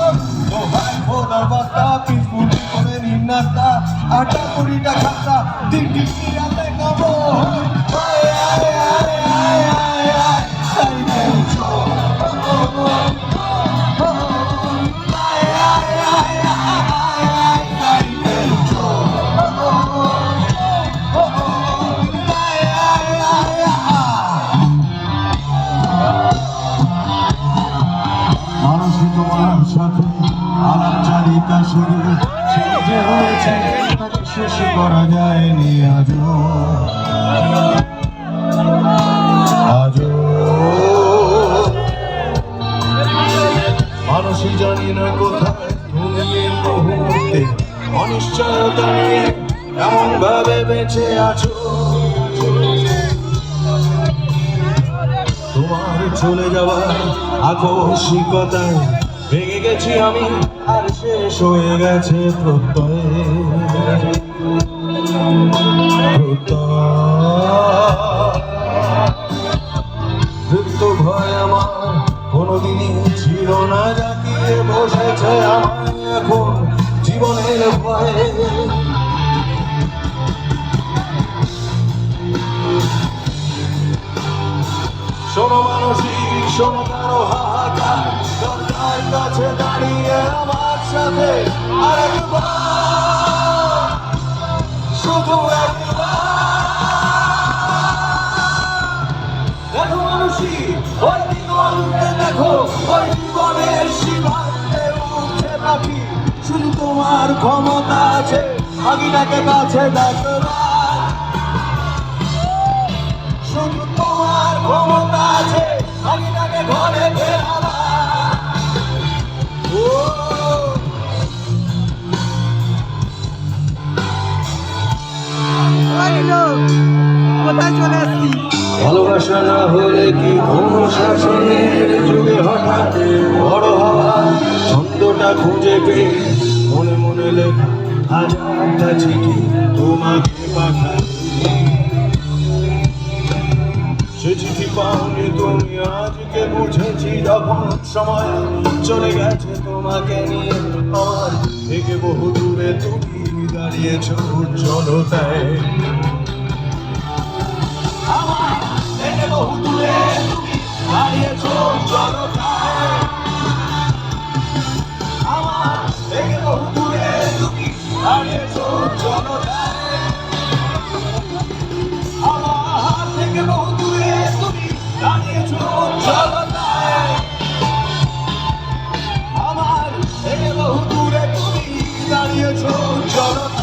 নায়িকা শুরু সেই যে হয়েছে তাকে শেষ করা যায়নি আজও মানুষই জানি না কোথায় তুমি এই মুহূর্তে অনিশ্চয়তা নিয়ে এমন ভাবে বেঁচে আছো তোমার চলে যাওয়ার আকস্মিকতায় ভেঙে গেছি আমি আর শেষ হয়ে গেছে প্রত্যয় মৃত্যু ভয় আমার কোনোদিনই ছিল না জাকিয়ে বসেছে আমার এখন জীবনের ভয়ে শোনো মানসিক শোনো কারো হাহাকার দরজার কাছে দাঁড়িয়ে আমার সাথে আরেকবার শুধু একবার দেখো মানসিক ওই দিগন্তে দেখো ওই জীবনের সীমান্তে উঠে পাখি শুধু তোমার ক্ষমতা আছে আগে কাছে দেখবার শুধু তোমার ক্ষমতা আছে আগে ঘরে ফেরাবার কোথায় চলে আসছি? ভালোবাসা না হলে কি অনুশাসনের যুগে হঠাৎ বড় হওয়া ছন্দটা খুঁজে পেয়ে মনে মনে লেখা হাজারটা চিঠি তোমাকে পাঠাই সে চিঠি পাওনি তুমি আজকে বুঝেছি যখন সময় চলে গেছে তোমাকে নিয়ে আমার থেকে বহু দূরে তুমি দাঁড়িয়েছ উজ্জ্বলতায় আমার থেকে বহু দূরে তুমি দাঁড়িয়েছ উজ্জ্বলতায় আমার থেকে বহু দূরে তুমি দাঁড়িয়েছ উজ্জ্বলতায় আমার থেকে বহু দূরে তুমি দাঁড়িয়েছ উজ্জ্বলতায় আমার থেকে বহু দূরে তুমি দাঁড়িয়েছ উজ্জ্বলতায়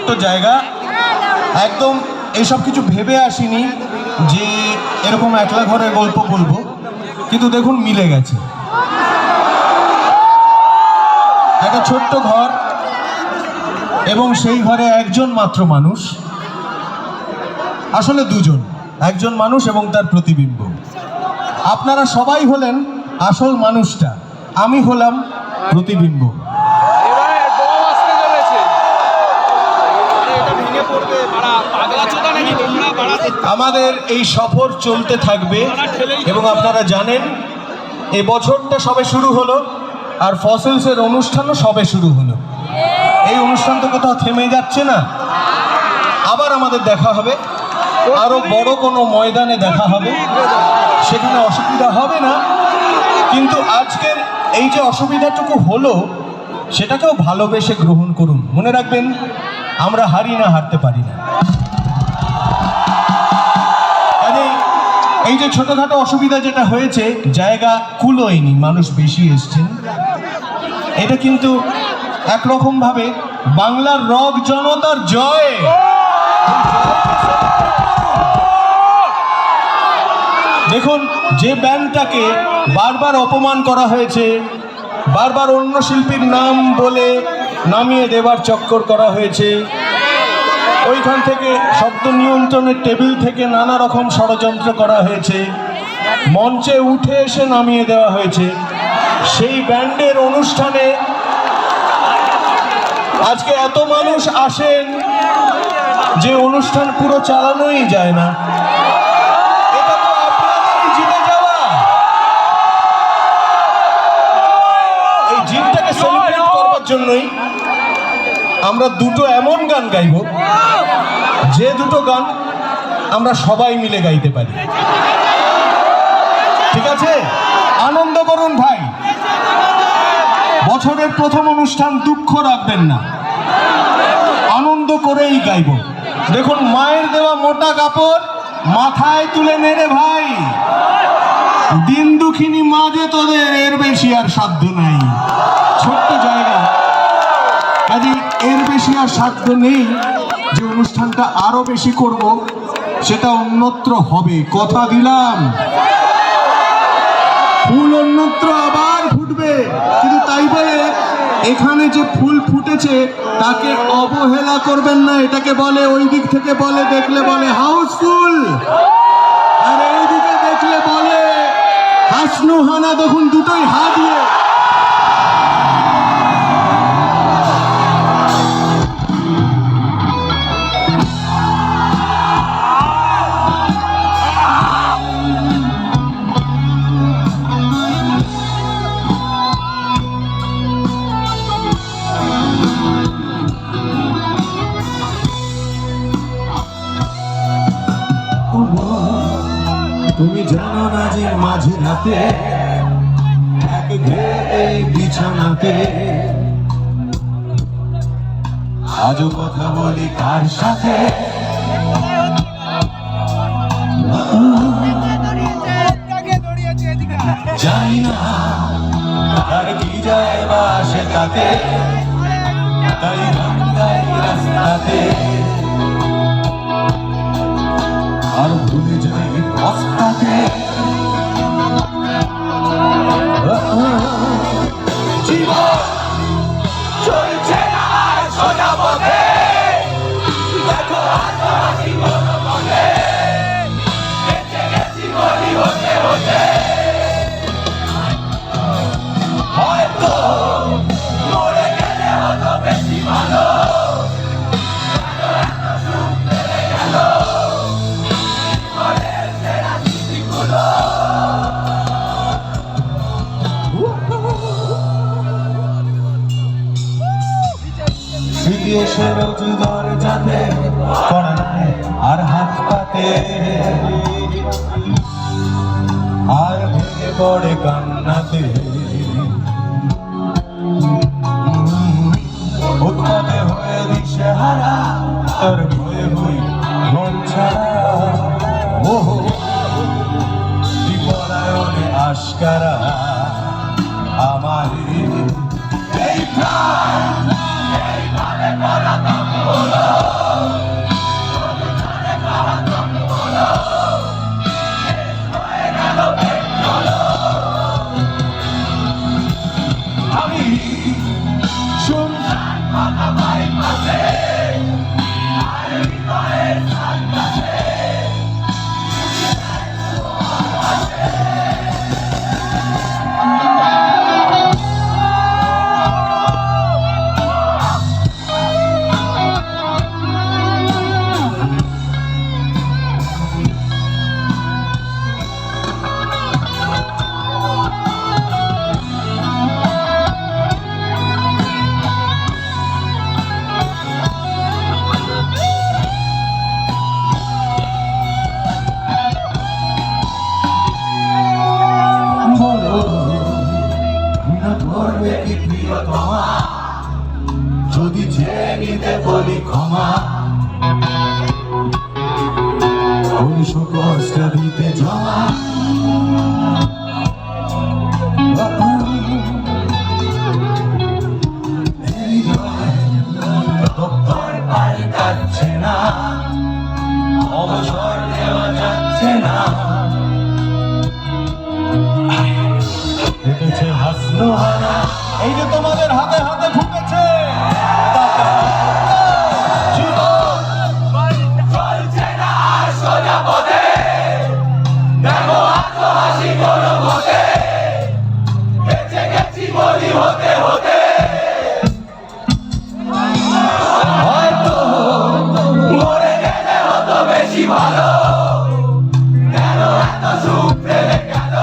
ছোট্ট জায়গা, একদম এসব কিছু ভেবে আসিনি যে এরকম একলা ঘরের গল্প বলবো, কিন্তু দেখুন মিলে গেছে। একটা ছোট্ট ঘর এবং সেই ঘরে একজন মাত্র মানুষ, আসলে দুজন, একজন মানুষ এবং তার প্রতিবিম্ব। আপনারা সবাই হলেন আসল মানুষটা, আমি হলাম প্রতিবিম্ব। আমাদের এই সফর চলতে থাকবে এবং আপনারা জানেন এই বছরটা সবে শুরু হলো আর ফসিলসের অনুষ্ঠানও সবে শুরু হলো। এই অনুষ্ঠান তো কোথাও থেমে যাচ্ছে না, আবার আমাদের দেখা হবে, আরো বড় কোনো ময়দানে দেখা হবে, সেখানে অসুবিধা হবে না। কিন্তু আজকের এই যে অসুবিধাটুকু হলো সেটাকেও ভালোবেসে গ্রহণ করুন। মনে রাখবেন, আমরা হারি না, হারতে পারি না। এই যে ছোটখাটো অসুবিধা যেটা হয়েছে, জায়গা কুলোয়নি, মানুষ বেশি এসছেন, এটা কিন্তু একরকম ভাবে বাংলার রক জনতার জয়। দেখুন, যে ব্যান্ডটাকে বারবার অপমান করা হয়েছে, বারবার অন্য শিল্পীর নাম বলে নামিয়ে দেবার চক্কর করা হয়েছে, ওইখান থেকে শব্দ নিয়ন্ত্রণের টেবিল থেকে নানা রকম ষড়যন্ত্র করা হয়েছে, মঞ্চে উঠে এসে নামিয়ে দেওয়া হয়েছে, সেই ব্যান্ডের অনুষ্ঠানে আজকে এত মানুষ আসেন যে অনুষ্ঠান পুরো চালানোই যায় না। এটা তো আপনাদেরই জিতে যাওয়া। এই জিতটাকে সেলিব্রেট করবার জন্যই আমরা দুটো এমন গান গাইব, যে দুটো গান আমরা সবাই মিলে গাইতে পারি। ঠিক আছে, আনন্দ করুন ভাই। বছরের প্রথম অনুষ্ঠান, দুঃখ রাখবেন না, আনন্দ করেই গাইব। দেখুন, মায়ের দেওয়া মোটা কাপড় মাথায় তুলে নেড়ে ভাই, দিন দুঃখিনী মাঝে তোদের এর বেশি আর সাধ্য নাই। ছোট্ট জায়গা, কাজে এর বেশি আর সাধ্য নেই। যে অনুষ্ঠানটা আরো বেশি করব সেটা অন্যত্র হবে, কথা দিলাম। ফুল অন্যত্র আবার ফুটবে, কিন্তু তাই বলে এখানে যে ফুল ফুটেছে তাকে অবহেলা করবেন না। এটাকে বলে, ওই দিক থেকে বলে, দেখলে বলে হাউসফুল, আর এই দিকে দেখলে বলে হাসনু হানা। দেখুন, দুটোই হাত দিয়ে। তুমি জানো না যে মাঝে রাতে এক এই বিছানাতে আজও কথা বলি কার সাথে, জানি না আর কি যায় বা সে তাতে, তাই গান গাই রাস্তাতে আর ভুলে যাই অস্তাতে। জীবন চলছে না সোজা পথে, দেখো বেঁচে গেছি বলি হতে হতে, হয়তো মরে গেলে হতো বেশি ভালো। এসে রোজ দরজাতে কড়ায় আর হাত পাতে, আর ভেঙে পড়ে কান্নাতে, উৎপাতে হয়ে দিশে হারা, তোর ভয়ে হই মন ছাড়া। ওহ, বিপরায়ণে আশকারা আমার এই প্রাণ, এই ভাবে পরাতম হলো। কষ্ট দিতে জমা পাল্টাচ্ছে না, অবসর নেওয়া যাচ্ছে না। ফুটেছে হাসলো হারা, এই যে তোমাদের হাতে হাতে ফুটেছে জীবন চলছে না আর সোজা পথে, দেখো হাসো হাসি করো ভোটে, বেঁচে গেছি বলি হতে হতে। হয়তো মরে গেলে হতো বেশি ভালো, কেন এত সুখ ফেলে গেল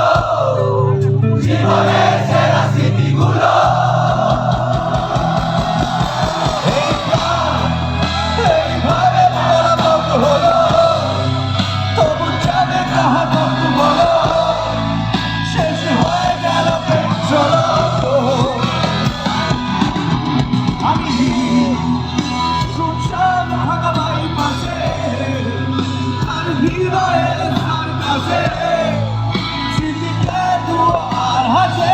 জীবনের সেরা স্মৃতিগুলো। এইভাবে পরাভব হলো, তবু যাবে কাহা তবু বলো, শেষ হয়ে গেল চলো। আমি শুনশান ফাঁকা বাড়ির পাশে, আর হৃদয়ের ধার কাছে স্মৃতিতে দুয়ার হাসে।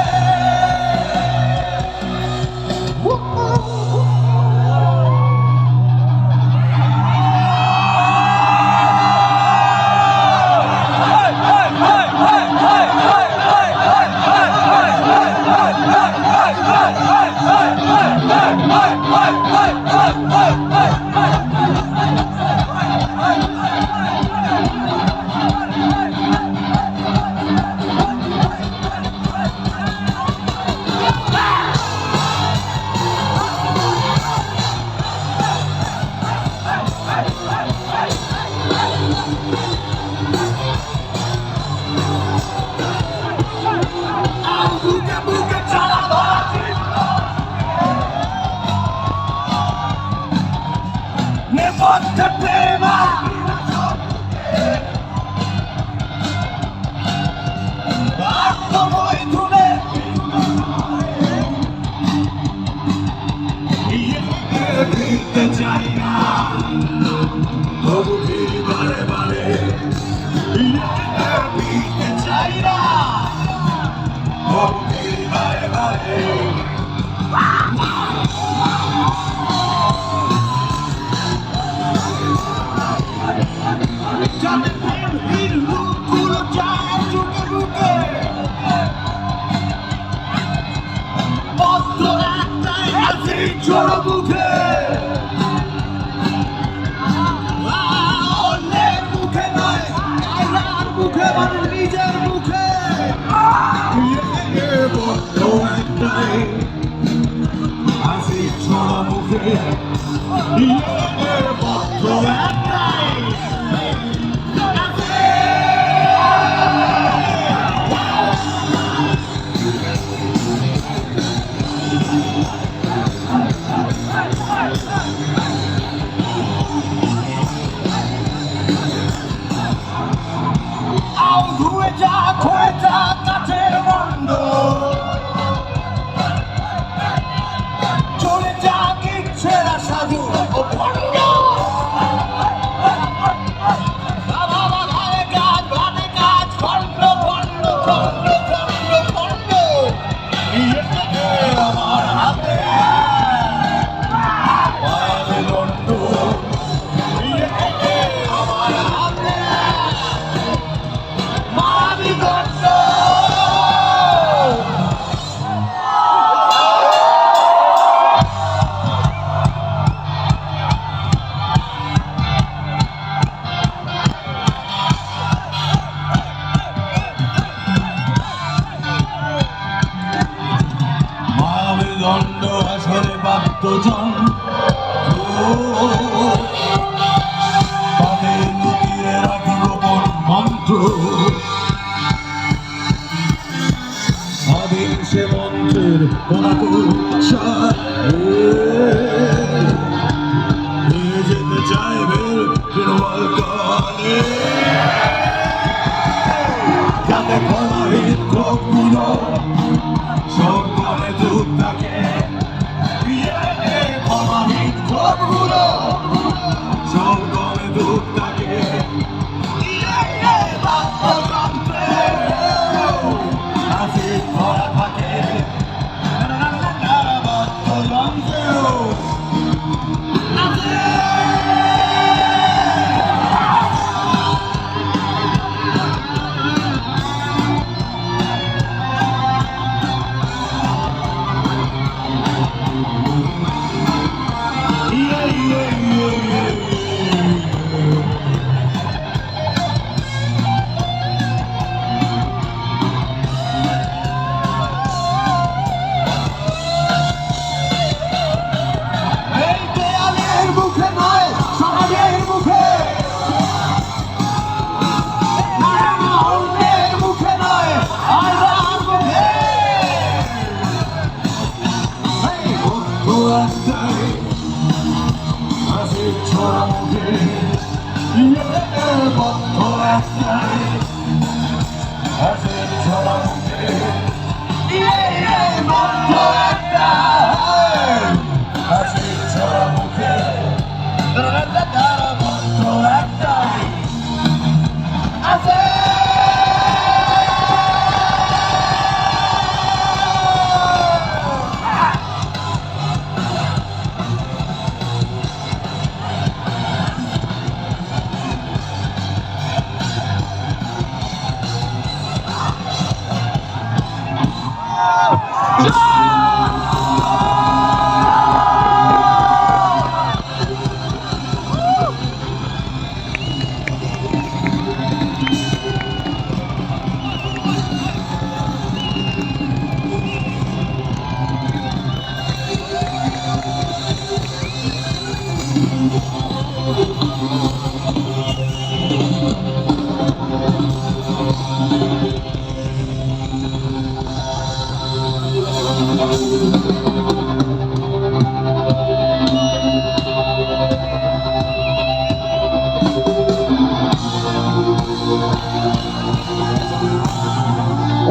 চাই না তবু ফিরি বারে বারে, ফিরতে চাই না তবু ফিরি বারে বারে। যাতে প্রেমের রূপগুলো যায় চুকে বুকে, পত্র একটাই আছে ছোট মুখে, অন্যের মুখে নয় আয়নার মুখে, মানে নিজের মুখে। পত্র একটাই আছে ছোট মুখে, পত্র একটাই। ধুয়ে যা খয়ে যা কাছের মন্দ, চলে যা কিচ্ছেরা সাধু ও ভণ্ড। ভালে কাজ খণ্ড খণ্ড খণ্ড খণ্ড খণ্ড, আমার হাতে মায়াবে দণ্ড, আমার হাতে মায়াবী দণ্ড। মায়াবী দণ্ড আসরে বাদ্যজন, তাদের লুকিয়ে রাখি গোপন মন্ত্র, স্বাধীন সে মন্ত্রের নিয়ে যেতে চাইবে তৃণমূল কালে, যাতে ক্ষমাহীন ক্ষোভগুলো সব করে চুপ থাকে, ক্ষমাহীন ক্ষোভগুলো সব করে চুপ থাকে।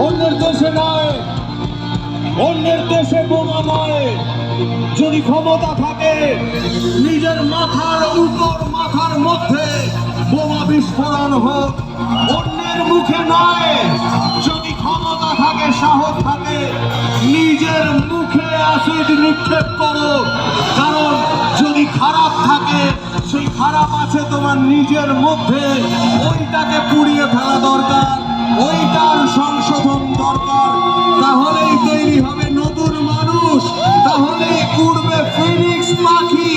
অন্যের দেশে নয়, অন্যের দেশে বোমা নয়, যদি ক্ষমতা থাকে নিজের মাথার উপর মাথার মধ্যে বোমা বিস্ফোরণ হোক, অন্যের মুখে নয়। যদি ক্ষমতা থাকে, সাহস থাকে, নিজের মুখে অ্যাসিড নিক্ষেপ করো। কারণ যদি খারাপ থাকে, সেই খারাপ আছে তোমার নিজের মধ্যে, ওইটাকে পুড়িয়ে ফেলা দরকার, ওইটার সংশোধন দরকার। তাহলেই তৈরি হবে নতুন মানুষ, তাহলেই উড়বে ফিনিক্স পাখি,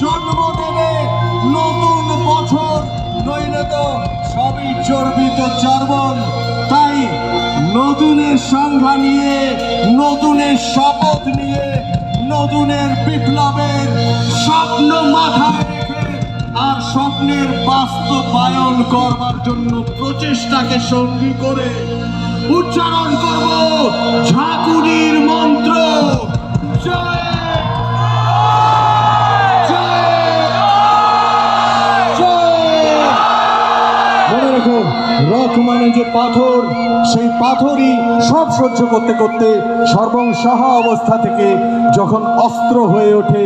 জন্ম দেবে নতুন বছর। নইলে তো সবই চর্বিত চর্বণ। তাই নতুনের সংজ্ঞা নিয়ে, নতুনের শপথ নিয়ে, নতুনের বিপ্লবের স্বপ্ন মাথায় রেখে আর স্বপ্নের বাস্তবায়ন করবার জন্য প্রচেষ্টাকে সঙ্গী করে উচ্চারণ করব ঝাঁকুনির মন্ত্র। জয় মনে রেখো, রক মানে যে পাথর, সেই পাথরই সব সহ্য করতে করতে সর্বংসহা অবস্থা থেকে যখন অস্ত্র হয়ে ওঠে,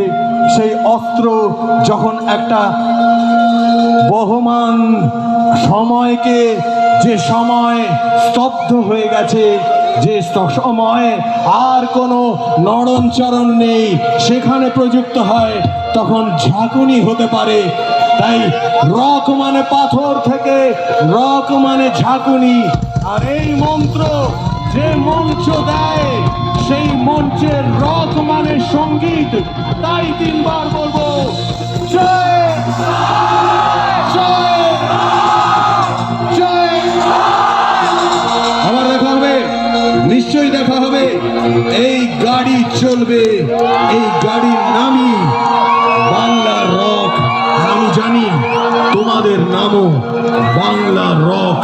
সেই অস্ত্র যখন একটা বহমান সময়কে, যে সময় স্তব্ধ হয়ে গেছে, যে সময় আর কোনো নড়নচরণ নেই, সেখানে প্রযুক্ত হয়, তখন ঝাঁকুনি হতে পারে। তাই রক মানে পাথর থেকে রক মানে ঝাঁকুনি। আর এই মন্ত্র যে মঞ্চ দেয়, সেই মঞ্চের রক মানে সঙ্গীত। তাই 3 বার বলবো, জয় জয় জয়। আবার দেখা হবে, নিশ্চয়ই দেখা হবে। এই গাড়ি চলবে, এই গাড়ির নামই বাংলা রক। আমি জানি তোমাদের নামও বাংলা রক।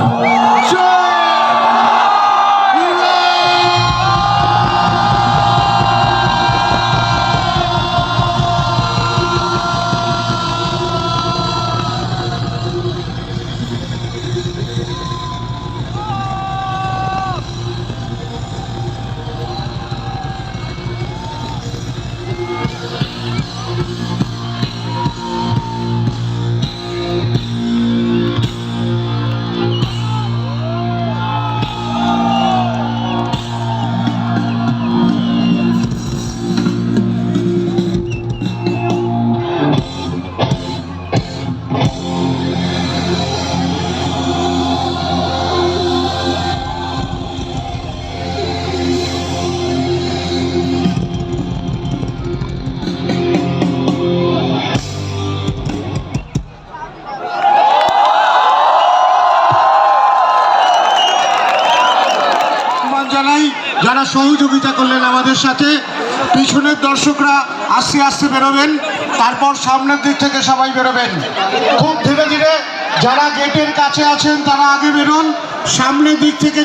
জানাই যারা সহযোগিতা করলেন আমাদের সাথে। পিছনের দর্শকরা আস্তে আস্তে বেরোবেন, তারপর সামনের দিক থেকে সবাই বেরোবেন। খুব ধীরে ধীরে যারা গেটের কাছে আছেন তারা আগে বেরোন, সামনের দিক থেকে